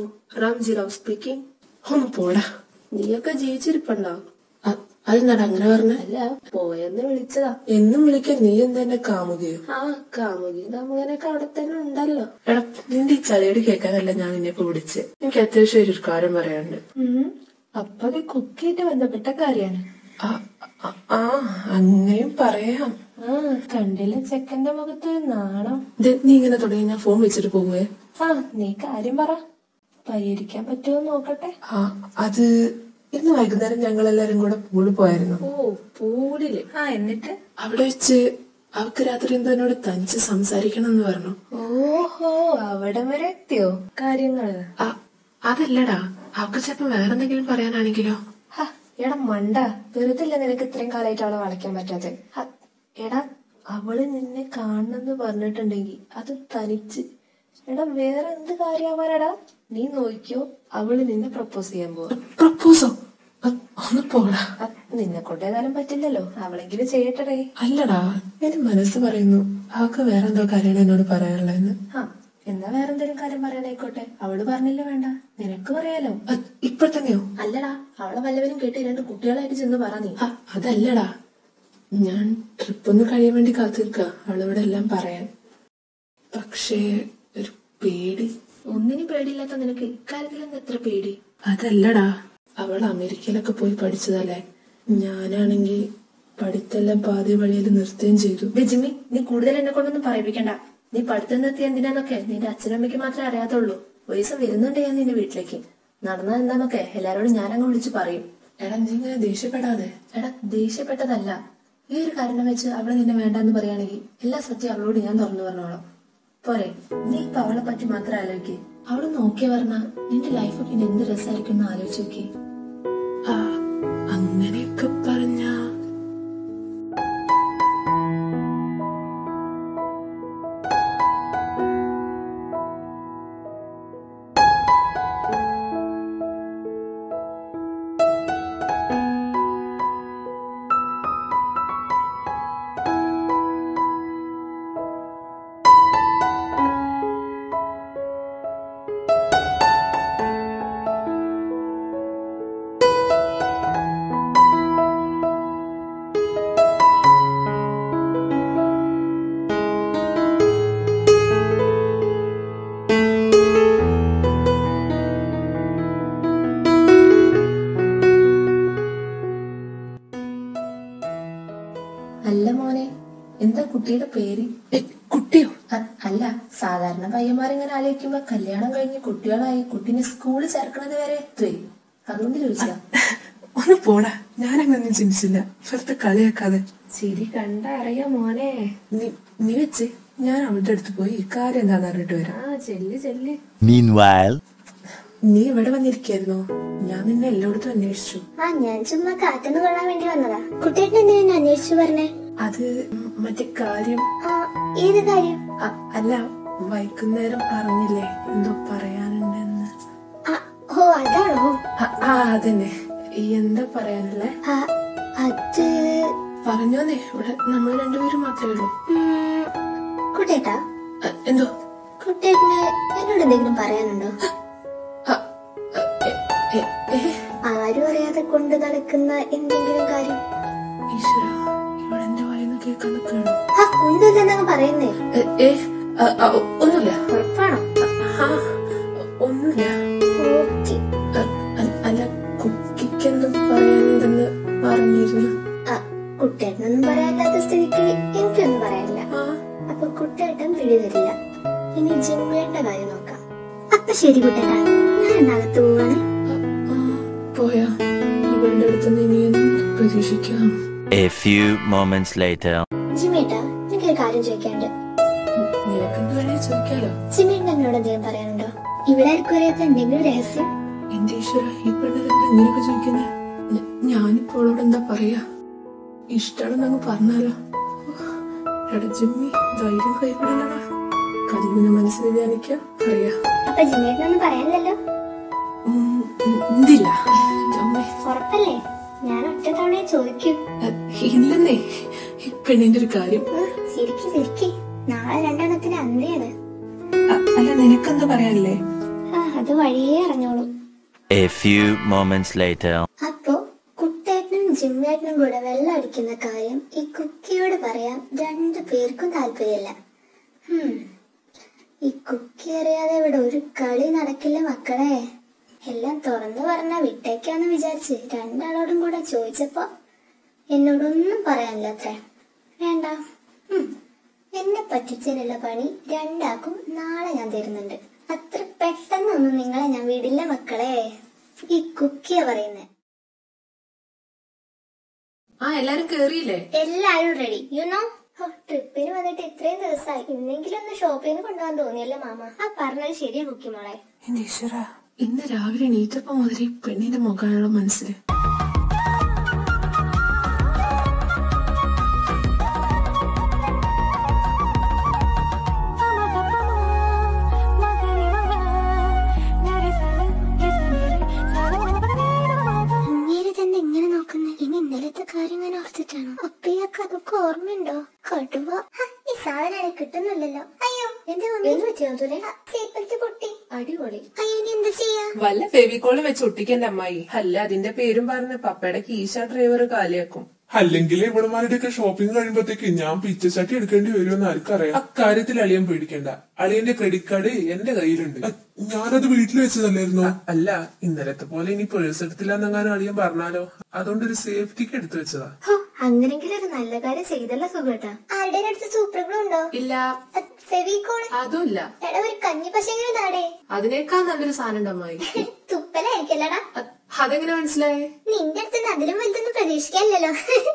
[SPEAKER 1] Ramji Rao speaking. ഒന്ന് പോടാ, നീയൊക്കെ ജീവിച്ചിരിപ്പുണ്ടോ? അതെന്താടാ അങ്ങനെ പറഞ്ഞ? അല്ല, പോയെന്ന് വിളിച്ചതാ. എന്നും വിളിക്കാൻ നീ എന്താ എന്നെ കാമുകയോ? ആ, കാമുകനൊക്കെ അവിടെ തന്നെ ഉണ്ടല്ലോ. എടാ, നിന്റെ ഈ ചളിയോട് കേൾക്കാനല്ല ഞാൻ നിന്നെ ഇപ്പൊ വിളിച്ച്. എനിക്ക് അത്യാവശ്യം ഒരു കാര്യം പറയാനുണ്ട്. അപ്പൊ അത് കുക്കിയായിട്ട് ബന്ധപ്പെട്ട കാര്യാണ്. ആ, അങ്ങനെയും പറയാം. ആ, കണ്ടില്ല ചെക്കന്റെ മുഖത്തൊരു നാണം. നീ ഇങ്ങനെ തുടങ്ങി ഞാൻ ഫോൺ വെച്ചിട്ട് പോവേ. ആ, നീ കാര്യം പറ, പരിഹരിക്കാൻ പറ്റുമോ നോക്കട്ടെ. അത് ഇന്ന് വൈകുന്നേരം ഞങ്ങളെല്ലാരും കൂടെ പൂളിൽ പോയായിരുന്നു. ഓ, പൂളില്? ആ, എന്നിട്ട് അവിടെ വെച്ച് അവക്ക് രാത്രി എന്തോ എന്നോട് തനിച്ച് സംസാരിക്കണം എന്ന് പറഞ്ഞു. ഓഹോ, അവിടെ വരെ എത്തിയോ കാര്യങ്ങള്? അതല്ലടാ, അവക്ക് ചിലപ്പോ വേറെന്തെങ്കിലും പറയാനാണെങ്കിലോ? എടാ മണ്ട, വെറുതെ നിനക്ക് ഇത്രയും കാലമായിട്ട് അവളെ വളയ്ക്കാൻ പറ്റാതെ. എടാ, അവള് നിന്നെ കാണണമെന്ന് പറഞ്ഞിട്ടുണ്ടെങ്കിൽ അത് തനിച്ച്. എടാ വേറെ എന്ത് കാര്യമാവാനടാ? നീ നോക്കിയോ, അവള് നിന്നെ പ്രപ്പോസ് ചെയ്യാൻ പോവാ. പ്രപ്പോസോ? ഒന്ന് പോടാ. നിന്നെ കൊണ്ടേതായാലും പറ്റില്ലല്ലോ, അവളെങ്കിലും ചെയ്യട്ടെ. അല്ലടാ, എന്റെ മനസ്സ് പറയുന്നു അവൾക്ക് വേറെന്തോ കാര്യമാണ് എന്നോട് പറയാനുള്ളതെന്ന്. എന്നാ വേറെന്തെങ്കിലും കാര്യം പറയാനായിക്കോട്ടെ. അവള് പറഞ്ഞില്ല വേണ്ട, നിനക്ക് പറയാലോ. ഇപ്പൊ തന്നെയോ? അല്ലടാ, അവളെ വല്ലവരും കേട്ട് 2 കുട്ടികളായിട്ട് ചെന്ന് പറ നീ. അതല്ലടാ, ഞാൻ ട്രിപ്പൊന്ന് കഴിയാൻ വേണ്ടി കാത്തിരിക്ക അവളിവിടെ എല്ലാം പറയാൻ. പക്ഷേ ഒരു പേടി. ഒന്നിനും പേടിയില്ലാത്ത നിനക്ക് ഇക്കാര്യത്തിൽ എന്താ എത്ര പേടി? അതല്ലടാ, അവൾ അമേരിക്കയിലൊക്കെ പോയി പഠിച്ചതല്ലേ. ഞാനാണെങ്കി പഠിത്തെല്ലാം പാതി വഴിയിൽ നിർത്തുകയും ചെയ്തു. ജിമ്മി, നീ കൂടുതൽ എന്നെ കൊണ്ടൊന്നും പറയിപ്പിക്കണ്ട. നീ പഠിത്തം നിർത്തി എന്തിനാന്നൊക്കെ നിന്റെ അച്ഛനമ്മയ്ക്ക് മാത്രമേ അറിയാത്തുള്ളൂ. ഒരു ദിവസം വരുന്നുണ്ട് ഞാൻ നിന്റെ വീട്ടിലേക്ക്. നടന്നത് എന്താന്നൊക്കെ എല്ലാരോടും ഞാനങ്ങ് വിളിച്ചു പറയും. എടാ നീ ഇങ്ങനെ ദേഷ്യപ്പെടാതെ. എടാ ദേഷ്യപ്പെട്ടതല്ല, ഈ ഒരു കാരണം വെച്ച് അവള് നിന്നെ വേണ്ടെന്ന് പറയുകയാണെങ്കിൽ എല്ലാ സത്യം അവളോട് ഞാൻ തുറന്നു പറഞ്ഞോളാം. പോരെ? നീ ഇപ്പൊ അവളെ പറ്റി മാത്രം ആലോചിക്ക്. അവള് നോക്കിയ പറഞ്ഞ നിന്റെ ലൈഫ് പിന്നെ എന്ത് രസമായിരിക്കും എന്ന് ആലോചിച്ച് നോക്കി. അങ്ങനെയൊക്കെ പറഞ്ഞ അല്ല മോനെ, എന്താ കുട്ടിയുടെ പേര്? കുട്ടിയോ? അല്ല, സാധാരണ പയ്യന്മാരിങ്ങനെ ആലോചിക്കുമ്പോ കല്യാണം കഴിഞ്ഞ് കുട്ടികളായി കുട്ടീനെ സ്കൂളിൽ ചേർക്കണത് വരെ എത്തുവേ. അതുകൊണ്ട് ചോദിച്ചാ. ഒന്ന് പോടാ, ഞാനങ്ങനെ ചിന്തിച്ചില്ല. വെറുതെ കളിയാക്കാതെ. ശരി, കണ്ടാ അറിയാം മോനെ. നീ വെച്ച് ഞാൻ അവളുടെ അടുത്ത് പോയി ഇക്കാര്യം എന്താന്ന് അറിഞ്ഞിട്ട് വരാം. ചെല്ല് ചെല്ല്. നീ ഇവിടെ വന്നിരിക്കായിരുന്നോ? ഞാൻ നിന്നെ എല്ലായിടത്തും അന്വേഷിച്ചു.
[SPEAKER 2] ഞാൻ ചുമ്മാ കാറ്റൊന്ന് കൊള്ളാൻ വേണ്ടി വന്നതാ. കുട്ടിയേട്ടൻ എന്തിനാ അന്വേഷിച്ചു പറഞ്ഞേ?
[SPEAKER 1] അത് മറ്റേ കാര്യം.
[SPEAKER 2] ഏത് കാര്യം?
[SPEAKER 1] അല്ല, വൈകുന്നേരം പറഞ്ഞില്ലേ എന്തോ പറയാനുണ്ടെന്ന്.
[SPEAKER 2] ഓ അതാണോ?
[SPEAKER 1] അതന്നെ. എന്താ പറയാനല്ലേ?
[SPEAKER 2] അത്
[SPEAKER 1] പറഞ്ഞോന്നേ, ഇവിടെ നമ്മൾ 2 പേരും മാത്രമേ ഉള്ളൂ.
[SPEAKER 2] കുട്ടിയേട്ടാ.
[SPEAKER 1] എന്തോ?
[SPEAKER 2] കുട്ടിയേട്ടന് എന്നോട് എന്തെങ്കിലും പറയാനുണ്ടോ? ആരും അറിയാതെ കൊണ്ട് നടക്കുന്ന എന്തെങ്കിലും കാര്യം?
[SPEAKER 1] ഈശ്വര, ഇവിടെ എന്റെ വായിന്ന് കേൾക്കാൻ നിൽക്കണോ?
[SPEAKER 2] ഒന്നുമില്ലെന്നങ്ങ് പറയുന്നേ.
[SPEAKER 1] ഒന്നുമില്ല.
[SPEAKER 2] ഉറപ്പാണോ?
[SPEAKER 1] ഒന്നുമില്ല.
[SPEAKER 2] ഓക്കെ.
[SPEAKER 1] അല്ല, കുട്ടിക്കെന്തും പറയാനുണ്ടെന്ന് പറഞ്ഞിരുന്നു.
[SPEAKER 2] കുട്ടിയേട്ടനൊന്നും പറയാനില്ലാത്ത സ്ഥിതിക്ക് എനിക്കൊന്നും പറയാനില്ല. അപ്പൊ കുട്ടിയേട്ടൻ പിടി തരില്ല. ഇനി ജിമ്മേട്ടന്റെ കാര്യം നോക്കാം. അപ്പൊ ശരി കുട്ടിയേട്ടാ, ഞാൻ അകത്ത് പോവാണ്.
[SPEAKER 1] പോയാ ഇവളുടെ അടുത്ത് ഇനിയൊന്നും പ്രതീക്ഷിക്കാം.
[SPEAKER 2] ജിമ്മേട്ടാ, എനിക്കൊരു കാര്യം ചോദിക്കാനുണ്ട്.
[SPEAKER 1] നിനക്കെന്ത് വേണേ ചോദിക്കാലോ.
[SPEAKER 2] ജിമ്മേട്ടൻ എന്നോട് എന്തെങ്കിലും പറയാനുണ്ടോ? ഇവിടെ ആർക്കും അറിയാത്ത എന്തെങ്കിലും രഹസ്യം?
[SPEAKER 1] എന്റെ ഈശ്വര, ഈ പെണ്ണിലെന്താ ഇങ്ങനെയൊക്കെ ചോദിക്കുന്നേ? ഞാനിപ്പോ അവളോട് എന്താ പറയാ? ഇഷ്ടാണെന്നങ്ങ് പറഞ്ഞാലോ? എടാ ജിമ്മി, ധൈര്യം കൈവിടലടാ. കല്ലിനെ മനസ്സിൽ ധ്യാനിക്കാം. പറയാ.
[SPEAKER 2] അപ്പൊ ജിമ്മേട്ടനൊന്നും പറയാനില്ലല്ലോ?
[SPEAKER 1] എന്തില്ല.
[SPEAKER 2] ഉറപ്പല്ലേ? ഞാൻ ഒറ്റ തവണയെ ചോദിക്കൂ.
[SPEAKER 1] ഇല്ലെന്നേ, ഈ പെണ്ണിന്റെ ഒരു കാര്യം.
[SPEAKER 2] ശരിക്ക് നാളെ 2 എണ്ണത്തിന് അന്തിയാണ്.
[SPEAKER 1] അല്ല, നിനക്കെന്താ പറയാനല്ലേ?
[SPEAKER 2] അത് വഴിയേ അറിഞ്ഞോളൂ. അപ്പൊ കുട്ടേട്ടനും ജിമ്മേട്ടനും കൂടെ വെള്ളം അടിക്കുന്ന കാര്യം ഈ കുക്കിയോട് പറയാൻ 2 പേർക്കും താല്പര്യമില്ല. ഈ കുക്കി അറിയാതെ ഇവിടെ ഒരു കളി നടക്കില്ല മക്കളെ. എല്ലാം തുറന്നു പറഞ്ഞാ വിട്ടേക്കാന്ന് വിചാരിച്ച് 2 ആളോടും കൂടെ ചോദിച്ചപ്പോ എന്നോടൊന്നും പറയാനില്ല അത്രേ. വേണ്ട, എന്നെ പറ്റിച്ചതിനുള്ള പണി 2 ആൾക്കും നാളെ ഞാൻ തരുന്നുണ്ട്. അത്ര പെട്ടെന്നൊന്നും നിങ്ങളെ ഞാൻ വിടില്ല മക്കളെ. ഈ കുക്കിയാ പറയുന്നേ.
[SPEAKER 1] എല്ലാരും കേറിയില്ലേ?
[SPEAKER 2] എല്ലാരും റെഡി. യുനോ, ട്രിപ്പിന് വന്നിട്ട് ഇത്രയും ദിവസമായി. ഇന്നെങ്കിലും ഒന്ന് ഷോപ്പിങ്ങിന് കൊണ്ടുപോകാൻ തോന്നിയല്ലേ മാമ? പറഞ്ഞത് ശരിയാ കുക്കി മോളെ.
[SPEAKER 1] എന്റെ ഈശ്വര, ഇന്ന് രാവിലെ എണീറ്റപ്പോ മുതൽ ഈ പെണ്ണിന്റെ മുഖമുള്ള മനസ്സിൽ.
[SPEAKER 2] ഉണ്ടോ? കൊണ്ടുപോ. ഈ സാധനം കിട്ടുന്നില്ലല്ലോ. അയ്യോ എന്താ സീറ്റ് പൊട്ടി. അടിപൊളി. അയ്യോ ഇനി എന്താ ചെയ്യാ?
[SPEAKER 1] വല്ല ഫെവിക്കോള് വെച്ച് ഒട്ടിക്കണ്ട അമ്മായി. അല്ല അതിന്റെ പേരും പറഞ്ഞ് പപ്പയുടെ കീശ ഡ്രൈവർ കാലിയാക്കും.
[SPEAKER 3] അല്ലെങ്കിൽ ഇവിടെമാരുടെയൊക്കെ ഷോപ്പിംഗ് കഴിയുമ്പോഴത്തേക്ക് ഞാൻ പിച്ചച്ചട്ടി എടുക്കേണ്ടി വരുമെന്ന് ആർക്കറിയാം. അക്കാര്യത്തിൽ അളിയൻ പേടിക്കണ്ട. അളിയന്റെ ക്രെഡിറ്റ് കാർഡ് എന്റെ കയ്യിലുണ്ട്. ഞാനത് വീട്ടിൽ വെച്ചതല്ലായിരുന്നു. അല്ല ഇന്നലത്തെ പോലെ ഇനി പേഴ്സ് എടുത്തില്ലെന്നെങ്ങാനും അളിയൻ പറഞ്ഞാലോ, അതുകൊണ്ടൊരു സേഫ്റ്റിക്ക് എടുത്തു വെച്ചതാ.
[SPEAKER 2] അങ്ങനെങ്കിലും ഒരു നല്ല കാര്യം ചെയ്തല്ല സുഖേട്ടാ. ആരുടെ അടുത്ത് സൂപ്പർ ഗ്ലൂ ഉണ്ടോ?
[SPEAKER 1] ഇല്ല.
[SPEAKER 2] ഫെവിക്കോള്
[SPEAKER 1] അതുമില്ല.
[SPEAKER 2] എടാ ഒരു കഞ്ഞി പശെങ്കിലും താടേ.
[SPEAKER 1] അതിനേക്കാൾ നല്ലൊരു സാധനം ഉണ്ട് അമ്മായി.
[SPEAKER 2] തുപ്പലായിരിക്കല്ലടാ.
[SPEAKER 1] അതെങ്ങനെ മനസ്സിലായേ?
[SPEAKER 2] നിന്റെ അടുത്ത് അതിലും വലുതൊന്നും പ്രതീക്ഷിക്കാനില്ലല്ലോ.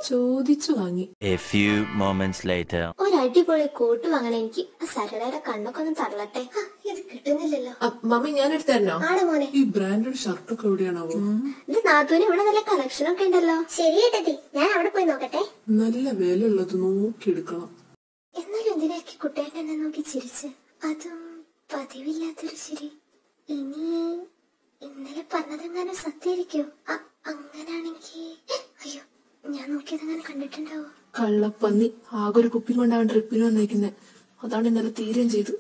[SPEAKER 1] ചോദിച്ചു വാങ്ങി.
[SPEAKER 4] A few moments later.
[SPEAKER 2] ഒരു അടിപൊളി കോട്ട് വാങ്ങണം എനിക്ക്. ആ സരളയുടെ കണ്ണൊക്കെ ഒന്ന് തള്ളട്ടെ. ഇത് കിട്ടുന്നില്ലല്ലോ.
[SPEAKER 1] മമ്മി ഞാൻ എടുത്തരണോ?
[SPEAKER 2] ആടെ മോനെ.
[SPEAKER 3] ഈ ബ്രാൻഡഡ് ഷർട്ടൊക്കെ എവിടെയാണാവോ?
[SPEAKER 2] ഇത് നാത്തൂന് ഇവിടെ നല്ല കളക്ഷൻ ഒക്കെ ഉണ്ടല്ലോ. ശരിയേട്ടത്തി ഞാൻ അവിടെ പോയി നോക്കട്ടെ.
[SPEAKER 3] നല്ല വില ഉള്ളത് നോക്കിയെടുക്കണം.
[SPEAKER 2] എന്നാലും എന്തിനാക്കി കുട്ടേട്ടൻ എന്നെ നോക്കി ചിരിച്ച്? അതും പതിവില്ലാത്തൊരു ചിരി. ഇനി ഇന്നലെ പറഞ്ഞതെങ്ങാനും സത്യമായിരിക്കോ? അങ്ങനാണെങ്കി അയ്യോ ഞാൻ നോക്കിയതെങ്ങനെ കണ്ടിട്ടുണ്ടാവോ?
[SPEAKER 1] കള്ളപ്പന്നി ആകെ ഒരു കുപ്പി കൊണ്ടാവൻ ട്രിപ്പിന് വന്നേക്കുന്നത്. അതാണ് ഇന്നലെ തീരുകയും ചെയ്തു.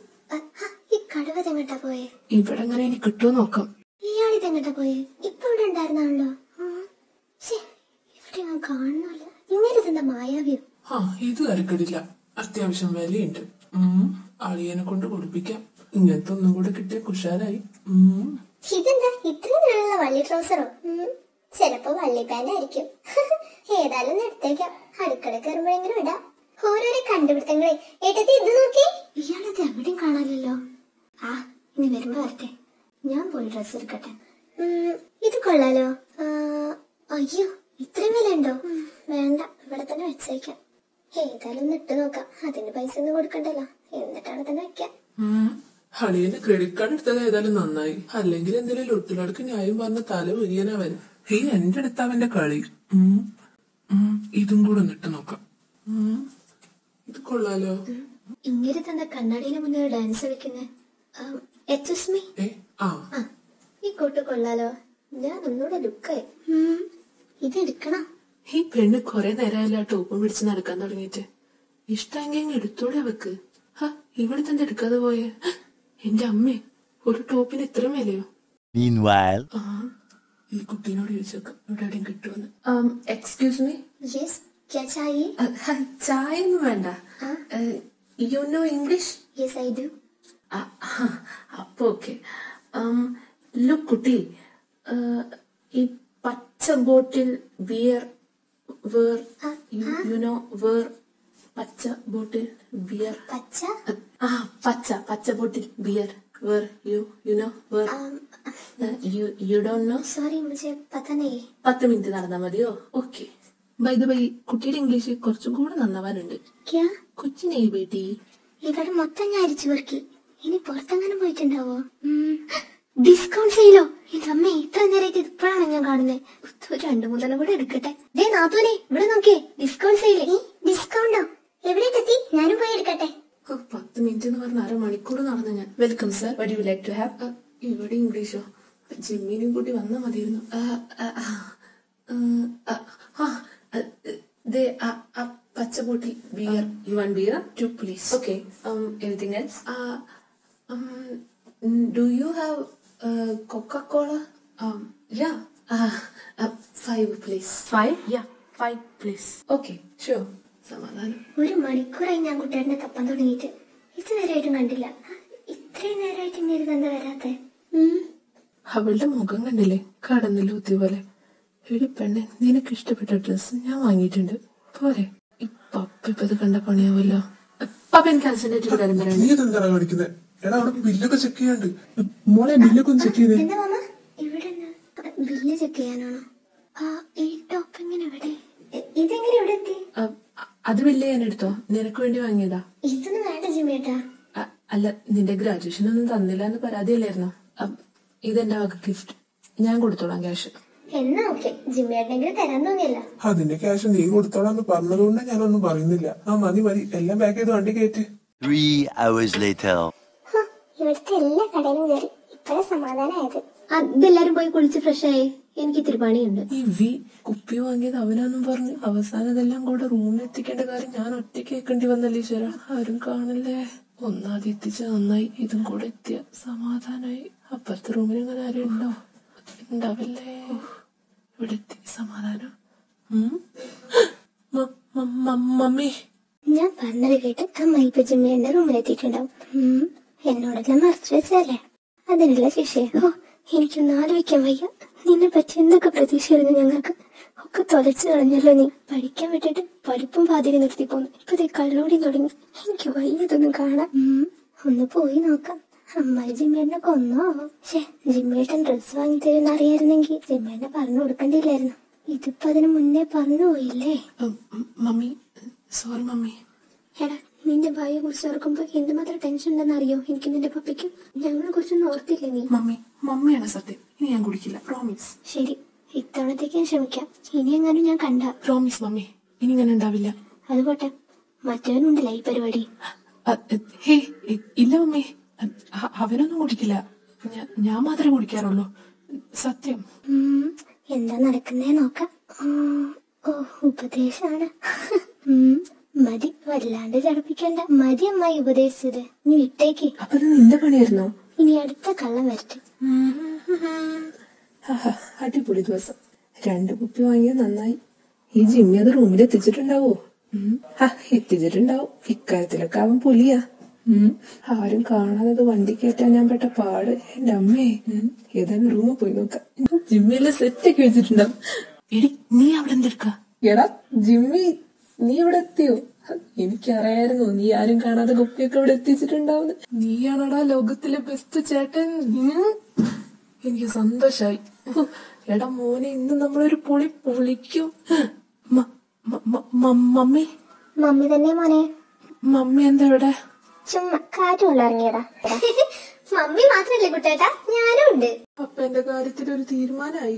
[SPEAKER 2] ഈ കടുവ തെങ്ങട്ടാ പോയെ?
[SPEAKER 1] ഇവിടെ എങ്ങനെ ഇനി കിട്ടുമോ നോക്കാം.
[SPEAKER 2] ഇയാളി തെങ്ങട്ടാ പോയെ? ഇപ്പൊ ഇവിടെ ഉണ്ടായിരുന്നാണല്ലോ. ഇവിടെ ഞാൻ കാണുന്നില്ല. ഇങ്ങനെ എന്താ മായാവിയോ?
[SPEAKER 3] ഇത് തരക്കടില്ല. അത്യാവശ്യം വിലയുണ്ട്. അളിയനെ കൊണ്ട് കൊടുപ്പിക്കാം. ഇങ്ങനത്തെ ഒന്നും കൂടെ കിട്ടിയ കുഷാരായി.
[SPEAKER 2] ഇതെന്താ ഇത്ര നീളമുള്ള വള്ളി ട്രൗസറോ? ചിലപ്പോ വള്ളി പാന്റ് ആയിരിക്കും. ഏതായാലും എടുത്തേക്കാം. അടുക്കള കയറുമ്പോഴെങ്കിലും ഇടാം. ഓരോരോ കണ്ടുപിടുത്തങ്ങളെ. ഏട്ടത്തി ഇത് നോക്കി. ഇയാളത് എവിടെയും കാണാനല്ലോ. ഇനി വരുമ്പോ വരട്ടെ. ഞാൻ പോയി ഡ്രസ് എടുക്കട്ടെ. ഇത് കൊള്ളാലോ. അയ്യോ ഇത്രയും വില ഉണ്ടോ? വേണ്ട ഇവിടെ തന്നെ വെച്ചേക്കാം. ഏതായാലും ഒന്ന് ഇട്ട് നോക്കാം. അതിന് പൈസ ഒന്നും കൊടുക്കണ്ടല്ലോ. എന്നിട്ടാണ് തന്നെ വെക്കാം.
[SPEAKER 3] അളിയന്റെ ക്രെഡിറ്റ് കാർഡ് എടുത്തത് ഏതായാലും നന്നായി. അല്ലെങ്കിൽ എന്തെങ്കിലും ലൊട്ടിലടക്ക് ന്യായം പറഞ്ഞ തല ഉരിയാനവൻ. എന്റെ അടുത്ത് അവന്റെ കളി. ഇതും കൂടെ ഒന്ന് ഇട്ട് നോക്കാം. ഇത് കൊള്ളാലോ.
[SPEAKER 2] ഇങ്ങനെ തന്നെ കണ്ണാടിയിന് മുന്നേ ഡാൻസ് കളിക്കുന്നേ. ഈ കോട്ട് കൊള്ളാലോ. ഞാൻ ഒന്നുകൂടെ ലുക്കായി. ഇതെടുക്കണം.
[SPEAKER 1] ഈ പെണ്ണ് കൊറേ നേരമല്ല ടോപ്പും പിടിച്ച് നടക്കാൻ തുടങ്ങിയിട്ട്. ഇഷ്ടമെങ്കിൽ എടുത്തോടെ വെക്ക്. ഇവിടെ തന്നെ എടുക്കാതെ പോയേ. എന്റെ അമ്മേ ഒരു ടോപ്പിന് ഇത്ര വിലയോ?
[SPEAKER 4] Meanwhile.
[SPEAKER 1] ഈ കുട്ടീനോട് ചോദിച്ചേക്കാം ഇവിടെ എവിടെയും കിട്ടുമെന്ന്. Excuse me.
[SPEAKER 2] യെസ് ക്യാ ചായേ?
[SPEAKER 1] ചായ ഒന്നും വേണ്ട. You know English?
[SPEAKER 2] Yes I do.
[SPEAKER 1] അപ്പൊ ഓക്കെ. ലുക്ക് കുട്ടി, ഈ പച്ച bottle beer where you know where പച്ച ബോട്ടിൽ ബിയർ. പച്ച bottle beer where you know where you don't know?
[SPEAKER 2] Sorry മുझे पता नहीं.
[SPEAKER 1] 10 മിനിറ്റ് നടന്നാ മതിയോ? ഓക്കെ. ബൈ ദ ബൈ കുട്ടിയുടെ ഇംഗ്ലീഷ് കുറച്ചും കൂടെ നന്നാവാനുണ്ട്.
[SPEAKER 2] ക്യാ?
[SPEAKER 1] കൊച്ചിനെ ബേട്ടി.
[SPEAKER 2] ഇവിടെ മൊത്തം ഞാൻ അരിച്ചു പെറുക്കി. ഇനി പുറത്തെങ്ങനെ പോയിട്ടുണ്ടാവോ? ഡിസ്കൗണ്ട് സെയിലോ? ഇതമ്മേ ഇത്ര നേരമായിട്ട് ഇപ്പോഴാണ് ഞാൻ കാണുന്നത്. 2-3 കൂടെ എടുക്കട്ടെ. ദേ നാത്തൂനെ ഇവിടെ നോക്കിയേ. Discount sale. ഡിസ്കൗണ്ടോ? എവിടെ എത്തി? ഞാനും പോയി എടുക്കട്ടെ.
[SPEAKER 1] 10 മിനിറ്റ് എന്ന് പറഞ്ഞ 1/2 മണിക്കൂർ നടന്നു ഞാൻ. Welcome sir, what you like to have? ഇവിടെ ഇംഗ്ലീഷോ? ജിമ്മിനും കൂട്ടി വന്നാ മതിയായിരുന്നു. പച്ച bottle beer. You want beer? 2 please. Okay. Anything else? Do you have Coca-Cola? Yeah. 5 please. 5? Yeah, 5 please. Okay, sure. സമാധാനം.
[SPEAKER 2] 1 മണിക്കൂറായി ഞാൻ കുട്ടിയുടെ തപ്പാൻ തുടങ്ങിയിട്ട്. ഇതുവരെയായിട്ടും കണ്ടില്ല. ഇത്രയും നേരമായിട്ട് ഇങ്ങനെ എന്താ വരാത്തെ?
[SPEAKER 1] അവളുടെ മുഖം കണ്ടില്ലേ? കടന്നില്ല ഊത്തി പോലെ. എടി പെണ്ണെ, നിനക്ക് ഇഷ്ടപ്പെട്ട ഡ്രസ് ഞാൻ വാങ്ങിയിട്ടുണ്ട്. പോരെ? ഈ പപ്പ ഇത് കണ്ട പണിയാവല്ലോ. പപ്പ എനിക്ക് അച്ഛൻ്റെ കാര്യം
[SPEAKER 3] പറയാൻ. എടാ അവിടെ ബില്ലൊക്കെ ചെക്ക് ചെയ്യാണ്ട്. മോളെ ബില്ലൊക്കെ ഒന്ന് ചെക്ക് ചെയ്തേ.
[SPEAKER 2] എന്താ മാമ ഇവിടെ ബില്ല് ചെക്ക് ചെയ്യാനാണോ? ഈ ടോപ്പ് എങ്ങനെ ഇവിടെ? ഇതെങ്ങനെ ഇവിടെ എത്തി?
[SPEAKER 1] അത് ബില്ല് ചെയ്യാൻ എടുത്തോ? നിനക്ക് വേണ്ടി വാങ്ങിയതാ.
[SPEAKER 2] ഇതൊന്നും വേണ്ട ജിമ്മേട്ടാ.
[SPEAKER 1] അല്ല, നിന്റെ ഗ്രാജുവേഷൻ ഒന്നും തന്നില്ല എന്ന് പരാതിയല്ലായിരുന്നോ? ഇതെന്റെ വക ഗിഫ്റ്റ്. ഞാൻ കൊടുത്തോളാം ക്യാഷ്.
[SPEAKER 2] എന്നാ ഓക്കെ. ജിമ്മേട്ടെങ്കിലും തരാൻ തോന്നിയല്ല.
[SPEAKER 3] അതിന്റെ ക്യാഷ് നീ കൊടുത്തോളാന്ന് പറഞ്ഞതുകൊണ്ട് ഞാനൊന്നും പറയുന്നില്ല. മതി എല്ലാം പാക്ക് ചെയ്ത് വണ്ടി കയറ്റി.
[SPEAKER 4] 3 hours later.
[SPEAKER 2] ഇവിടുത്തെ എല്ലാ കടയിലും കയറി. ഇപ്പഴാ സമാധാനമായത്. അതെല്ലാരും പോയി കുളിച്ച് ഫ്രഷായി. എനിക്ക് ഇത്തിരി പണിയുണ്ട്.
[SPEAKER 1] ഈ വി കുപ്പി വാങ്ങിയത് അവനാന്നും പറഞ്ഞു അവസാനം ഇതെല്ലാം കൂടെ റൂമിൽ എത്തിക്കേണ്ട കാര്യം ഞാൻ ഒറ്റയ്ക്ക് കേൾക്കേണ്ടി വന്നല്ലേ ഈശ്വര. ആരും കാണില്ലേ. ഒന്നാദ്യം എത്തിച്ച നന്നായി, ഇതും കൂടെ എത്തിയ സമാധാനായി. അപ്പുറത്തെ റൂമിൽ ഇങ്ങനെ ആരും ഉണ്ടോ? ഉണ്ടാവില്ലേ. ഇവിടെ എത്തി സമാധാനം. മമ്മി,
[SPEAKER 2] ഞാൻ പറഞ്ഞത് കേട്ട് അമ്മ ഇപ്പൊ ജിമ്മയുടെ റൂമിലെത്തിയിട്ടുണ്ടാവും. എന്നോടെല്ലാം മറച്ചു വെച്ചല്ലേ, അതിനുള്ള ശിക്ഷയോ? എനിക്കൊന്നും ആലോചിക്കാൻ വയ്യ. നിന്നെ പറ്റി എന്തൊക്കെ പ്രതീക്ഷയായിരുന്നു ഞങ്ങൾക്ക്. ഒക്കെ തൊലച്ചു കളഞ്ഞല്ലോ നീ. പഠിക്കാൻ വിട്ടിട്ട് പഠിപ്പും പാതിരി നിർത്തി പോന്നു. ഇപ്പതേ കള്ളോടി തുടങ്ങി. എനിക്ക് വയ്യതൊന്നും കാണാം. ഒന്ന് പോയി നോക്കാം. അമ്മായി ജിമ്മേട്ടനെ കൊന്നോ? ജിമ്മേട്ടൻ ഡ്രസ് വാങ്ങി തരുന്ന അറിയായിരുന്നെങ്കിൽ ജിമ്മേട്ടനെ പറഞ്ഞു കൊടുക്കണ്ടില്ലായിരുന്നു. ഇതിപ്പോ അതിന് മുന്നേ പറഞ്ഞു പോയില്ലേ.
[SPEAKER 1] Mummy sorry mummy.
[SPEAKER 2] എടാ, നിന്റെ ഭാര്യയെ കുറിച്ച് ഓർക്കുമ്പോ എന്തുമാത്രം ടെൻഷൻ ഉണ്ടെന്ന് അറിയോ എനിക്ക് നിന്റെ പപ്പയ്ക്കും. ഞങ്ങളെ കുറിച്ചൊന്നും ഓർത്തില്ലേ നീ?
[SPEAKER 1] മമ്മിയാണ് സത്യം. ഇനി ഞാൻ കുടിക്കില്ല, പ്രോമിസ്.
[SPEAKER 2] ശരി, ഇത്തവണത്തേക്ക് ഞാൻ ശ്രമിക്കാം. ഇനി എങ്ങാനും ഞാൻ കണ്ട
[SPEAKER 1] പ്രോമിസ് മമ്മി, ഇനി ഇങ്ങനെ ഉണ്ടാവില്ല.
[SPEAKER 2] അത് പോട്ടെ, മറ്റവനുണ്ടല്ല ഈ പരിപാടി.
[SPEAKER 1] ഇല്ല മമ്മി, അവനൊന്നും കുടിക്കില്ല. ഞാൻ മാത്രമേ കുടിക്കാറുള്ളൂ, സത്യം.
[SPEAKER 2] എന്താ നടക്കുന്നേ നോക്കാം. ഓ, ഉപദേശാണ്. മതി, വല്ലാണ്ട് ചടപ്പിക്കണ്ട. മതി അമ്മായി ഉപദേശിച്ചത്. നീ വിട്ടേക്ക്.
[SPEAKER 1] അപ്പൊ നിന്റെ പണിയായിരുന്നോ?
[SPEAKER 2] ഇനി അടുത്ത കള്ളം വരട്ടെ.
[SPEAKER 1] അടിപൊളി ദിവസം. 2 കുപ്പി വാങ്ങിയത് നന്നായി. ഈ ജിമ്മി അത് റൂമിൽ എത്തിച്ചിട്ടുണ്ടാവോ? എത്തിച്ചിട്ടുണ്ടാവും. ഇക്കാര്യത്തിലൊക്കെ അവൻ പുലിയാ. ആരും കാണാതെ വണ്ടി കയറ്റാൻ ഞാൻ പെട്ട പാട്. എന്റെ അമ്മേ, ഏതാനും റൂമിൽ പോയി നോക്കാം. ജിമ്മിയിലെ സെറ്റൊക്കെ വെച്ചിട്ടുണ്ടാവും. എടി, നീ അവിടെ എന്തെടുക്ക? എടാ ജിമ്മി, നീ ഇവിടെ എത്തിയോ? എനിക്കറിയായിരുന്നു നീ ആരും കാണാതെ കുപ്പിയൊക്കെ ഇവിടെ എത്തിച്ചിട്ടുണ്ടാവുന്നു. നീയാണോടാ ലോകത്തിലെ ബെസ്റ്റ് ചേട്ടൻ. എനിക്ക് സന്തോഷായി. എടാ മോനെ, ഇന്ന് നമ്മളൊരു പൊളി പൊളിക്കും. മമ്മി
[SPEAKER 2] മമ്മി തന്നെ മോനെ.
[SPEAKER 1] മമ്മി എന്താ ഇവിടെ?
[SPEAKER 2] ചുമ്മാ കാറ്റ് കൊണ്ടിറങ്ങിയതാ. മമ്മി മാത്രല്ലേ കുട്ടേട്ടാ, ഞാനും ഉണ്ട്.
[SPEAKER 1] അപ്പൊ എന്റെ കാര്യത്തിൽ ഒരു തീരുമാനമായി.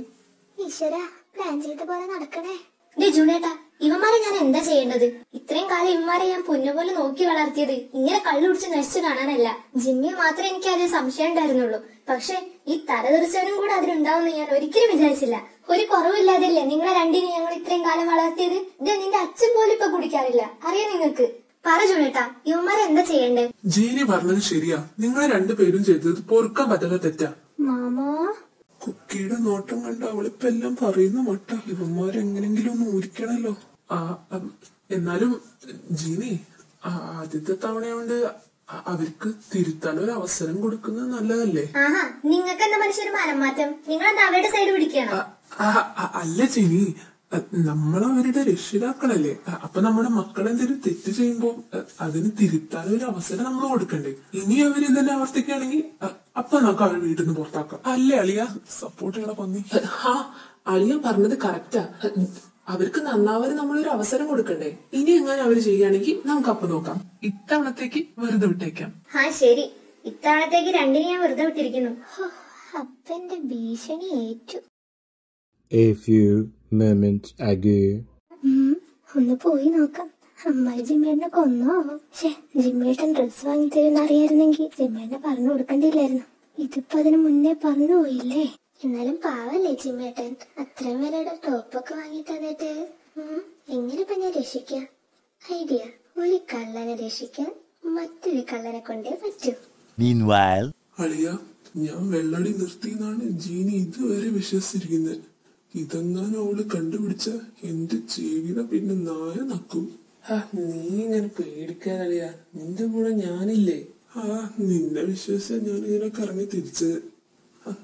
[SPEAKER 2] ഈശ്വര, പ്ലാൻ ചെയ്ത പോലെ നടക്കണേ. ജൂണേട്ടാ, ഇവന്മാരെ ഞാൻ എന്താ ചെയ്യേണ്ടത്? ഇത്രയും കാലം ഇവന്മാരെ ഞാൻ പൊന്നുപോലെ നോക്കി വളർത്തിയത് ഇങ്ങനെ കള്ളുപിടിച്ച് നശിച്ചു കാണാനല്ല. ജിമ്മി മാത്രമേ എനിക്ക് അതിൽ സംശയം ഉണ്ടായിരുന്നുള്ളൂ. പക്ഷെ ഈ തലതെറിച്ചവനും കൂടെ അതിലുണ്ടാവുമെന്ന് ഞാൻ ഒരിക്കലും വിചാരിച്ചില്ല. ഒരു കുറവില്ലാതല്ലേ നിങ്ങളെ രണ്ടിനും ഞങ്ങൾ ഇത്രയും കാലം വളർത്തിയത്. ഇത് നിന്റെ അച്ഛൻ പോലും ഇപ്പൊ കുടിക്കാറില്ല, അറിയാം നിങ്ങൾക്ക്. പറ ജൂണേട്ടാ, ഇവന്മാരെ എന്താ ചെയ്യണ്ടേ?
[SPEAKER 3] ജീനി പറഞ്ഞത് ശരിയാ. നിങ്ങളെ 2 പേരും ചെയ്തത് പൊറുക്കാൻ പറ്റാത്ത തെറ്റാ.
[SPEAKER 2] മാമോ,
[SPEAKER 3] കുക്കിയുടെ നോട്ടം കണ്ട് അവളിപ്പോ എല്ലാം പറയുന്ന മട്ട. ഇവന്മാരെങ്ങനെങ്കിലും ഒന്ന് ഊരിക്കണല്ലോ. എന്നാലും ജീനി, ആദ്യത്തെ തവണയോണ്ട് അവർക്ക് തിരുത്താൻ ഒരു അവസരം കൊടുക്കുന്നത് നല്ലതല്ലേ?
[SPEAKER 2] ആഹാ, നിങ്ങൾക്ക് എന്താ മനുഷ്യർ മനംമാറ്റം? നിങ്ങളെന്താ അവരുടെ സൈഡ് പിടിക്കണം?
[SPEAKER 3] അല്ല ജീനി, നമ്മളവരുടെ രക്ഷിതാക്കളല്ലേ. അപ്പൊ നമ്മുടെ മക്കളെന്തെങ്കിലും തെറ്റ് ചെയ്യുമ്പോ അതിന് തിരുത്താനൊരു അവസരം നമ്മൾ കൊടുക്കണ്ടേ? ഇനി അവര് തന്നെ ആവർത്തിക്കുകയാണെങ്കിൽ അപ്പൊ നമുക്ക് അവർ വീട്ടിൽ നിന്ന് പുറത്താക്കാം. അല്ലേ അളിയ? സപ്പോർട്ട് ചെയ്യണ പന്നി.
[SPEAKER 1] അളിയ പറഞ്ഞത് കറക്റ്റാ. അവർക്ക് നന്നാവാൻ നമ്മളൊരു അവസരം കൊടുക്കണ്ടേ? ഇനി എങ്ങനെ അവര് ചെയ്യുകയാണെങ്കിൽ നമുക്ക് അപ്പൊ നോക്കാം.
[SPEAKER 3] ഇത്തവണത്തേക്ക് വെറുതെ വിട്ടേക്കാം.
[SPEAKER 2] ശരി, ഇത്തവണത്തേക്ക് 2 ഞാൻ വെറുതെ വിട്ടിരിക്കുന്നു. അപ്പന്റെ ഭീഷണി ഏറ്റു.
[SPEAKER 6] A few moments ago.
[SPEAKER 2] ഒന്ന് പോയി നോക്കാം. അമ്മായി ജിമ്മേട്ടനെ കൊന്നോ? ജിമ്മേട്ടൻ ഡ്രസ് വാങ്ങി തരുന്ന അറിയായിരുന്നെങ്കിൽ ജിമ്മേട്ടനെ പറഞ്ഞു കൊടുക്കണ്ടില്ലായിരുന്നു. ഇതിപ്പോ അതിന് മുന്നേ പറഞ്ഞു പോയില്ലേ. എന്നാലും പാവല്ലേ ജിമ്മേട്ടൻ, അത്രയും വിലയുടെ ടോപ്പൊക്കെ വാങ്ങി തന്നിട്ട്. എങ്ങനെ ഇപ്പൊ ഞാൻ രക്ഷിക്കാം? ഐഡിയ, ഒരു കള്ളനെ രക്ഷിക്കാൻ മറ്റൊരു കള്ളനെ കൊണ്ടേ പറ്റൂ.
[SPEAKER 4] Meanwhile,
[SPEAKER 3] അളിയ, ഞാൻ വെള്ളടി നിർത്തിയെന്നാണ് ജീനി ഇതുവരെ വിശ്വസിച്ചിരിക്കുന്നത്. ഇതെങ്ങാനും അവള് കണ്ടുപിടിച്ച എന്റെ ജീവിതം പിന്നെ നായ നക്കും.
[SPEAKER 1] നീ ഇങ്ങനെ പേടിക്കാനറിയാ, നിന്റെ കൂടെ ഞാനില്ലേ.
[SPEAKER 3] നിന്നെ വിശ്വസിച്ച ഞാൻ ഇങ്ങനെ കറങ്ങി തിരിച്ചത്.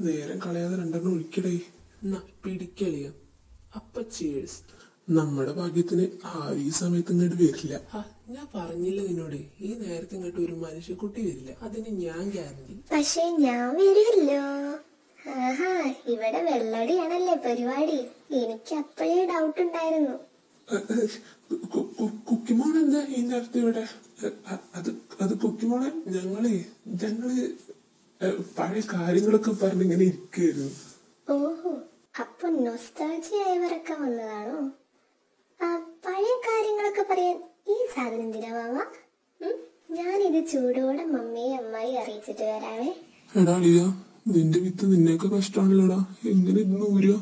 [SPEAKER 3] നേരം കളയാതെ 2 ഒഴിക്കടേ.
[SPEAKER 1] പിടിക്കളിയ. അപ്പൊ cheers.
[SPEAKER 3] നമ്മുടെ ഭാഗ്യത്തിന് ഈ സമയത്ത് ഇങ്ങോട്ട് വരില്ല.
[SPEAKER 1] ഞാൻ പറഞ്ഞില്ല നിന്നോട്, ഈ നേരത്തെ ഇങ്ങോട്ട് ഒരു മനുഷ്യക്കുട്ടി വരില്ല. അതിന് ഞാൻ ഗ്യാരണ്ടി.
[SPEAKER 2] പക്ഷെ ഞാൻ വരുമല്ലോ. ഇവിടെ വെള്ളടിയാണല്ലേ പരിപാടി. എനിക്ക് അപ്പോഴേ ഡൗട്ട് ഉണ്ടായിരുന്നു.
[SPEAKER 3] കുക്കിമോൾ എന്താ ഈ നേരത്തെ ഇവിടെ? അത് കുക്കിമോളെ, ഞങ്ങള് പഴയ കാര്യങ്ങളൊക്കെ പറഞ്ഞിങ്ങനെ ഇരിക്കുകയായിരുന്നു.
[SPEAKER 2] ഓഹോ, അപ്പൊ നൊസ്റ്റാൾജിയ ആയവരൊക്കെ വന്നതാണോ? പഴയ കാര്യങ്ങളൊക്കെ പറയാൻ ഈ സാധനം എന്തിനാ മാമ? ഞാനിത് ചൂടോടെ മമ്മിയെ അമ്മായി അറിയിച്ചിട്ട് വരാവേ.
[SPEAKER 3] എടാ ലിയ, നിന്റെ വിത്ത് നിന്നേക്ക് കഷ്ടാണല്ലോടാ. എങ്ങനെ ഇന്ന് ഊരുക?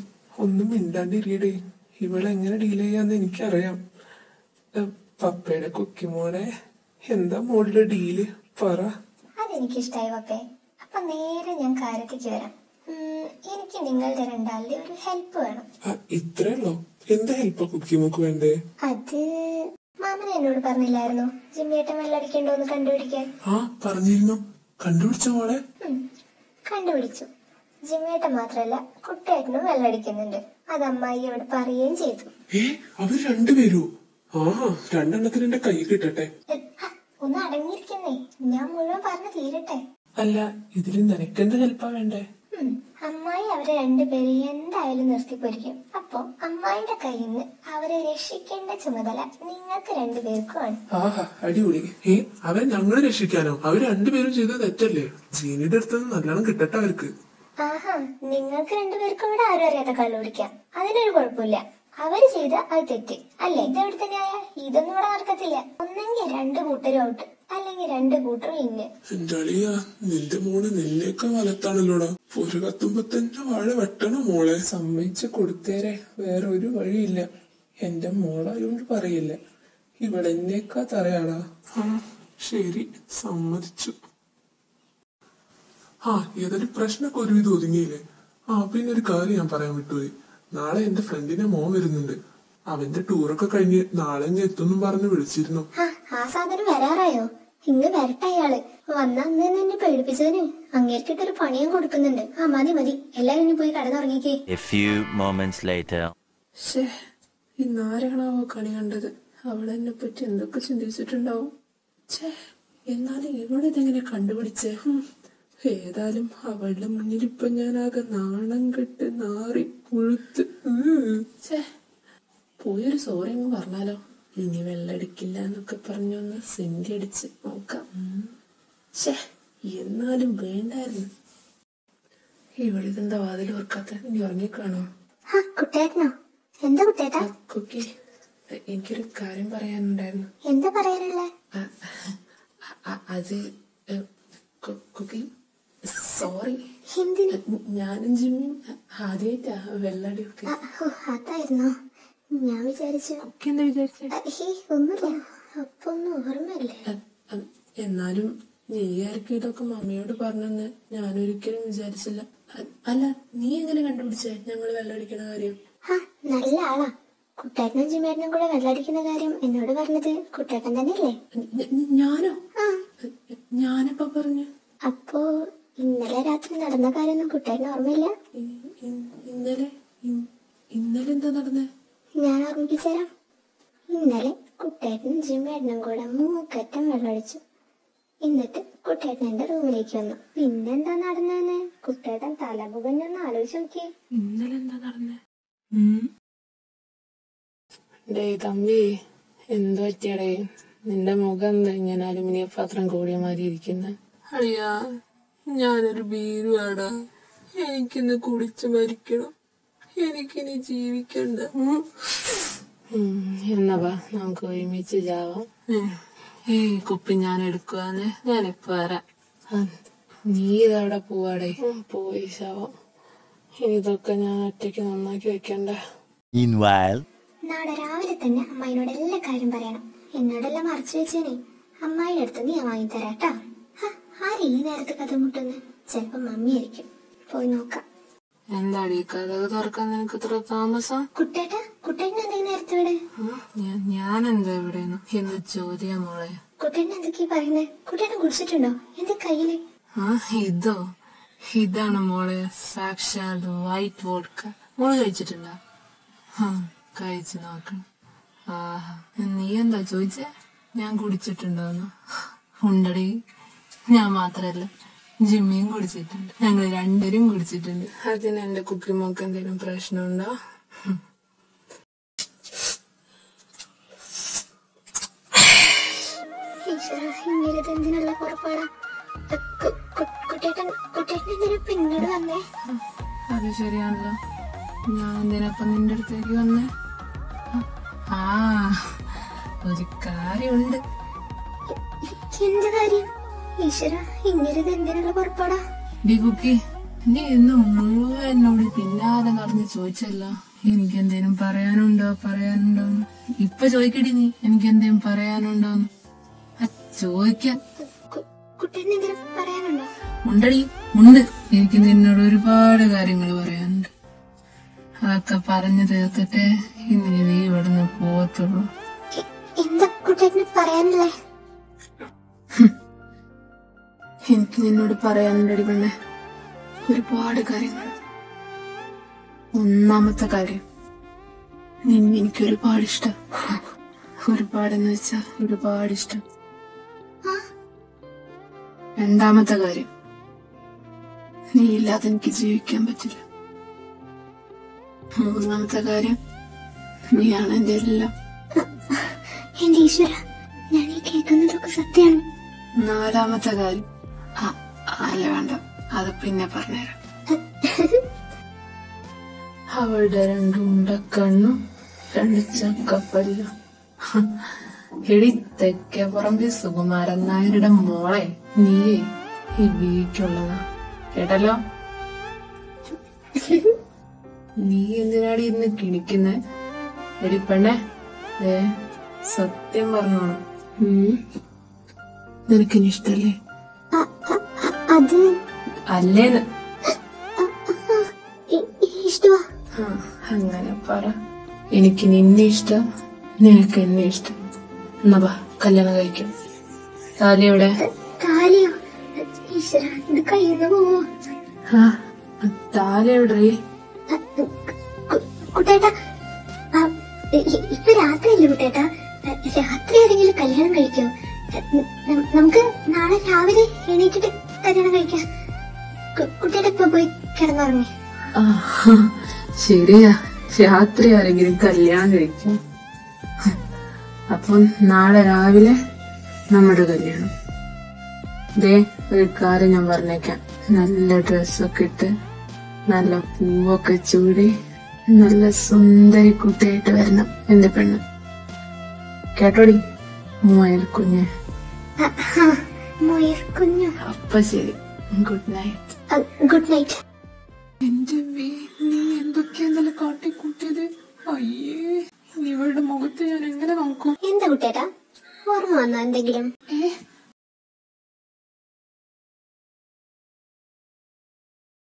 [SPEAKER 3] ഒന്നും മിണ്ടാണ്ടിരിയടേ. ഇവളെങ്ങനെ ഡീൽ ചെയ്യാന്ന് എനിക്കറിയാം. പപ്പയുടെ കുക്കിമോനെ, എന്താ മോളുടെ ഡീല് പറ.
[SPEAKER 2] അതെനിക്കിഷ്ടായി പപ്പേ. അപ്പൊ നേരെ ഞാൻ കാര്യത്തിക്ക് വരാം. എനിക്ക് നിങ്ങളുടെ രണ്ടാളുടെ ഒരു ഹെൽപ്പ് വേണം.
[SPEAKER 3] ഇത്രയുള്ളോ? എന്താ ഹെൽപ്പാ കുക്കിമോക്ക് വേണ്ടേ?
[SPEAKER 2] അത് മാമൻ എന്നോട് പറഞ്ഞില്ലായിരുന്നു ജിമ്മിയേട്ടൻ വെള്ളടിക്കണ്ടോന്ന് കണ്ടുപിടിക്കാൻ?
[SPEAKER 3] പറഞ്ഞിരുന്നു. കണ്ടുപിടിച്ച മോളെ?
[SPEAKER 2] കണ്ടുപിടിച്ചു. ജിമ്മിയേട്ടൻ മാത്രല്ല കുട്ടേട്ടനും വെള്ളടിക്കുന്നുണ്ട്. അത് അമ്മായി അവിടെ പറയുകയും ചെയ്തു.
[SPEAKER 3] അവര് രണ്ടുപേരോ? രണ്ടെണ്ണത്തിന് എന്റെ കൈ കിട്ടട്ടെ.
[SPEAKER 2] ഒന്ന് അടങ്ങിയിരിക്കുന്നേ, ഞാൻ മുഴുവൻ പറഞ്ഞു തീരട്ടെ.
[SPEAKER 3] അല്ല, ഇതില് നിനക്കെന്ത് ഹെൽപ്പാ വേണ്ടേ?
[SPEAKER 2] അമ്മായി അവരെ രണ്ടുപേരെ എന്തായാലും നിർത്തിപ്പൊരിക്കും. അപ്പൊ അമ്മായിന്റെ കയ്യിൽ നിന്ന് അവരെ രക്ഷിക്കേണ്ട ചുമതല നിങ്ങൾക്ക് രണ്ടുപേർക്കുമാണ്.
[SPEAKER 3] അടിപൊളി. അവരെ ഞങ്ങളെ രക്ഷിക്കാനോ? അവര് രണ്ടുപേരും ചെയ്തത് തെറ്റല്ലേ? ജീനിയുടെ അടുത്ത് നല്ലോണം കിട്ടട്ടെ അവർക്ക്.
[SPEAKER 2] നിങ്ങൾക്ക് രണ്ടുപേർക്കും ഇവിടെ ആരും അറിയാത്ത കള്ളു കുടിക്കാം. അതിനൊരു കുഴപ്പമില്ല. അവര് ചെയ്ത അത് തെറ്റ് അല്ലേ? ഇതെവിടെ തന്നെയായ ഇതൊന്നും ഇവിടെ നടക്കത്തില്ല. ഒന്നെങ്കിൽ രണ്ടു കൂട്ടരും ഔട്ട്, അല്ലെങ്കിൽ രണ്ടു കൂട്ടരും ഇന്ന്.
[SPEAKER 3] എന്താളിയാ, നിന്റെ മോള് നിന്നേക്കാ വലത്താണല്ലോടാ. ഒരു കത്തുമ്പോ തന്നെ വാഴ വെട്ടണം മോളെ. സമ്മതിച്ച് കൊടുത്തേരെ, വേറെ ഒരു വഴിയില്ല. എന്റെ മോളായോണ്ട് പറയില്ല. ഇവളെന്നേക്കാ തറയാടാ. ശരി, സമ്മതിച്ചു. ഏതായാലും പ്രശ്നമൊക്കെ ഒരുവിധം ഒതുങ്ങിയില്ലേ? പിന്നെ ഒരു കാര്യം ഞാൻ പറയാൻ വിട്ടുപോയി. നാളെ എന്റെ ഫ്രണ്ടിന്റെ മോൻ വരുന്നുണ്ട്. അവന്റെ ടൂറൊക്കെ കഴിഞ്ഞ് നാളെ ഞാൻ എത്തുന്നും പറഞ്ഞ് വിളിച്ചിരുന്നു.
[SPEAKER 2] ആ സാധനം വരാറായോ? ഇങ്ങ് വരട്ടെ അയാള്. വന്ന അന്ന് എന്നെ പേടിപ്പിച്ചതിന് അങ്ങേർക്കിട്ടൊരു പണിയും കൊടുക്കുന്നുണ്ട്. മതി മതി, എല്ലാരും പോയി കടന്നുറങ്ങിക്കേ.
[SPEAKER 1] ഇന്നാരാണാവോ കണി കണ്ടത്? അവളെന്നെ പറ്റി എന്തൊക്കെ ചിന്തിച്ചിട്ടുണ്ടാവും. എന്നാലും ഇവളിതെങ്ങനെ കണ്ടുപിടിച്ചേ? ഏതായാലും അവളുടെ മുന്നിൽ ഇപ്പൊ ഞാനാകെ നാണം കെട്ട് നാറി പുഴുത്ത്. പോയൊരു സോറി അങ്ങ് പറഞ്ഞാലോ? ഇനി വെള്ളടിക്കില്ല എന്നൊക്കെ പറഞ്ഞൊന്ന് സെന്റി അടിച്ച് നോക്കാം. എന്നാലും വേണ്ടായിരുന്നു. ഇവളിതെന്താ വാതിൽ ഓർക്കാത്ത? ഇനി ഉറങ്ങിക്കാണോ?
[SPEAKER 2] കുട്ടേട്ടനോ? എന്താ കുട്ടേട്ടാ?
[SPEAKER 1] കുക്കി, എനിക്കൊരു കാര്യം പറയാനുണ്ടായിരുന്നു.
[SPEAKER 2] എന്താ പറയാനുള്ള?
[SPEAKER 1] അത് കുക്കി, സോറി.
[SPEAKER 2] ഞാനും
[SPEAKER 1] ജിമ്മിയും ആദ്യമായിട്ടാ വെള്ളടിയൊക്കെ.
[SPEAKER 2] അതായിരുന്നോ? ഞാൻ വിചാരിച്ചു.
[SPEAKER 1] കുക്കി എന്താ വിചാരിച്ചേ?
[SPEAKER 2] ഒന്നുമില്ല, അപ്പൊ ഒന്നും ഓർമ്മയില്ലേ.
[SPEAKER 1] എന്നാലും നീ ആർക്കും ഇതൊക്കെ മമ്മിയോട് പറഞ്ഞെന്ന് ഞാനൊരിക്കലും വിചാരിച്ചില്ല. അല്ല, നീ എങ്ങനെ കണ്ടുപിടിച്ചേ ഞങ്ങള് വെള്ളടിക്കണ കാര്യം?
[SPEAKER 2] നല്ല ആളാ. കുട്ടേട്ടനും ജിമ്മേട്ടനും കൂടെ വെള്ളടിക്കുന്ന കാര്യം എന്നോട് പറഞ്ഞത് കുട്ടേട്ടൻ തന്നെയല്ലേ?
[SPEAKER 1] ഞാനോ? ഞാനെപ്പോ പറഞ്ഞു?
[SPEAKER 2] അപ്പോ ഇന്നലെ രാത്രി നടന്ന കാര്യമൊന്നും കുട്ടേട്ടന് ഓർമ്മയില്ല?
[SPEAKER 1] ഇന്നലെ എന്താ നടന്നേ? ഞാൻ
[SPEAKER 2] ഓർമ്മിപ്പിച്ചുതരാം. ഇന്നലെ കുട്ടേട്ടനും ജിമ്മേട്ടനും കൂടെ മൂക്കറ്റം വെള്ളമടിച്ചു. എന്നിട്ട് കുട്ടേട്ടൻ എന്റെ റൂമിലേക്ക് വന്നു. പിന്നെന്താ നടന്നതെന്ന് കുട്ടേട്ടൻ തലമുഖഞ്ഞൊന്ന് ആലോചിച്ച് നോക്കി.
[SPEAKER 1] ഇന്നലെ എന്താ നടന്നേ? തമ്പി, എന്ത് പറ്റിയടേ? നിന്റെ മുഖം എന്താ ഇങ്ങനെ അലുമിനിയ പാത്രം കൂടിയ മാതിരി ഇരിക്കുന്ന? അളിയാ, ഞാനൊരു ഭീരുവാടാ. എനിക്കിന്ന് കുടിച്ചു മരിക്കണം. എനിക്കിനി ജീവിക്കണ്ട. എന്നപ്പാ നമുക്ക് ഒരുമിച്ച് ചാവാം. ഈ കുപ്പി ഞാൻ എടുക്കുവാന്ന്. ഞാനിപ്പോ വരാം. നീ ഇതവിടെ പോവാടേ? പോയി ശാവാം. ഇതൊക്കെ ഞാൻ ഒറ്റയ്ക്ക് നന്നാക്കി വെക്കണ്ട.
[SPEAKER 2] നാളെ രാവിലെ തന്നെ അമ്മായിനോട് എല്ലാ കാര്യം പറയണം. എന്നോടെല്ലാം മറച്ചു വെച്ചേനെ. അമ്മായിയുടെ അടുത്ത് നീ വാങ്ങിത്തരാട്ടാ. ആര് ഈ നേരത്ത് കഥ മുട്ടുന്ന്? ചിലപ്പോ മമ്മിയായിരിക്കും. പോയി നോക്കാം.
[SPEAKER 1] എന്താടി കഥ തുറക്കാൻ നിനക്ക് ഇത്ര താമസം?
[SPEAKER 2] കുട്ടേട്ടൻ എന്താ നേരത്തെ ഇവിടെ?
[SPEAKER 1] ഞാൻ എന്താ ഇവിടെ എന്ന് ചോദ്യാ മോളെ.
[SPEAKER 2] കുട്ടേട്ടൻ എന്തൊക്കെയാ പറയുന്നേ? കുട്ടേട്ടൻ കുടിച്ചിട്ടുണ്ടോ? എന്റെ കയ്യില്
[SPEAKER 1] ഇതോ? ഇതാണ് മോളെ സാക്ഷാൽ വൈറ്റ് വോഡ്ക. മോള് കഴിച്ചിട്ടുണ്ടോ? കഴിച്ചു നോക്കണം. നീ എന്താ ചോദിച്ചേ? ഞാൻ കുടിച്ചിട്ടുണ്ടോന്ന്? ഉണ്ടടി. ഞാൻ മാത്രല്ല, ജിമ്മിയും കുടിച്ചിട്ടുണ്ട്. ഞങ്ങൾ രണ്ടുപേരും കുടിച്ചിട്ടുണ്ട്. അതിന് എന്റെ കുക്കിമോക്ക് എന്തെങ്കിലും പ്രശ്നമുണ്ടോ?
[SPEAKER 2] എന്തിനുള്ള പുറപ്പാടാ? പിന്നോട് വന്നേ?
[SPEAKER 1] അത് ശരിയാണല്ലോ. ഞാൻ എന്തിനപ്പം നിന്റെ അടുത്തേക്ക് വന്നേ? ഒരു കാര്യമുണ്ട്.
[SPEAKER 2] എന്ത് കാര്യം? ഈശ്വര, ഇങ്ങനെ എന്തിനുള്ള പുറപ്പാടാ?
[SPEAKER 1] ഡി കുക്കി, നീ ഇന്ന് മുഴുവൻ എന്നോട് പിന്നാലെ നടന്ന് ചോദിച്ചല്ലോ എനിക്കെന്തേലും പറയാനുണ്ടോ ഇപ്പൊ ചോദിക്കടി നീ എനിക്കെന്തേലും പറയാനുണ്ടോന്ന് ചോദിക്കാൻ
[SPEAKER 2] കുട്ടേട്ടനെന്തെങ്കിലും പറയാനുണ്ടോ?
[SPEAKER 1] ഉണ്ടടി ഉണ്ട്. എനിക്ക് നിന്നോട് ഒരുപാട് കാര്യങ്ങൾ പറയാനുണ്ട്. അതൊക്കെ പറഞ്ഞു തീർത്തിട്ടേ ഇന്ന് നീ ഇവിടുന്ന് പോകത്തുള്ളൂ.
[SPEAKER 2] എന്താ കുട്ടേട്ടന് പറയാനുള്ളേ?
[SPEAKER 1] എനിക്ക് നിന്നോട് പറയാനുണ്ടടി പെണ്ണെ, ഒരുപാട് കാര്യങ്ങൾ. ഒന്നാമത്തെ കാര്യം, നിന്നെ എനിക്ക് ഒരുപാട് ഇഷ്ടം. ഒരുപാടെന്ന് വെച്ചാ ഒരുപാട് ഇഷ്ടം. രണ്ടാമത്തെ കാര്യം, നീ ഇല്ലാതെ എനിക്ക് ജീവിക്കാൻ പറ്റില്ല. മൂന്നാമത്തെ കാര്യം, നീയാണ് എന്റെ എല്ലാം.
[SPEAKER 2] എന്റെ ഈശ്വര, ഞാൻ ഈ കേൾക്കുന്നതൊക്കെ സത്യമാണ്.
[SPEAKER 1] നാലാമത്തെ കാര്യം, അല്ല വേണ്ട, അത് പിന്നെ പറഞ്ഞുതരാം. അവളുടെ രണ്ടുണ്ട കണ്ണും രണ്ട് ചക്കപ്പല്ലും. എടി തെക്കേപ്പുറമ്പി സുകുമാരൻ നായരുടെ മോളെ, നീയേ ഈ വീക്കുള്ളതാ കേട്ടല്ലോ. നീ എന്തിനാടി ഇന്ന് കിണിക്കുന്നെ? എടി പെണ്ണെ, സത്യം പറഞ്ഞോണം, നിനക്കിനി ഇഷ്ടല്ലേ?
[SPEAKER 2] അത്
[SPEAKER 1] അല്ലേന്ന്
[SPEAKER 2] ഇഷ്ടമാ.
[SPEAKER 1] അങ്ങനെ പറ. എനിക്ക് നിന്നെ ഇഷ്ടം, നിനക്ക് എന്നെ ഇഷ്ടം. എന്നാ വാ, കല്യാണം കഴിക്കും. താലി എവിടെ?
[SPEAKER 2] താലിയോ? ഈശ്വര, ഇത് കയ്യിന്ന് പോവോ?
[SPEAKER 1] താലി എവിടെ?
[SPEAKER 2] കുട്ടേട്ടാ, ഇപ്പൊ രാത്രിയല്ലേ കുട്ടേട്ടാ? രാത്രി ആരെങ്കിലും കല്യാണം കഴിക്കോ? നമുക്ക് നാളെ രാവിലെ എണീറ്റിട്ട് കല്യാണം കഴിക്കാം. കുട്ടേട്ടാ ഇപ്പൊ പോയി കിടന്നുറങ്ങി.
[SPEAKER 1] ശരിയാ, രാത്രി ആരെങ്കിലും കല്യാണം കഴിക്കും. അപ്പം നാളെ രാവിലെ നമ്മുടെ കല്യാണം. ദേ, ഒരു കാര്യം ഞാൻ പറഞ്ഞേക്കാം. നല്ല ഡ്രസ്സൊക്കെ ഇട്ട്, നല്ല പൂവൊക്കെ ചൂടി, നല്ല സുന്ദരി കുട്ടിയായിട്ട് വരണം എന്റെ പെണ്ണ്. കേട്ടോടി മുയൽ കുഞ്ഞ്?
[SPEAKER 2] മുയൽ കുഞ്ഞു?
[SPEAKER 1] അപ്പൊ ശരി, ഗുഡ് നൈറ്റ്.
[SPEAKER 2] Good night.
[SPEAKER 1] എന്റെ നീ എന്തൊക്കെയാ ഇന്നലെ കാട്ടിക്കൂട്ടിയത്? അയ്യേ, ഇവളുടെ മുഖത്ത് ഞാൻ എങ്ങനെ നോക്കും?
[SPEAKER 2] എന്താ കുട്ടേട്ടാ, ഓർമ്മ വന്നോ എന്തെങ്കിലും?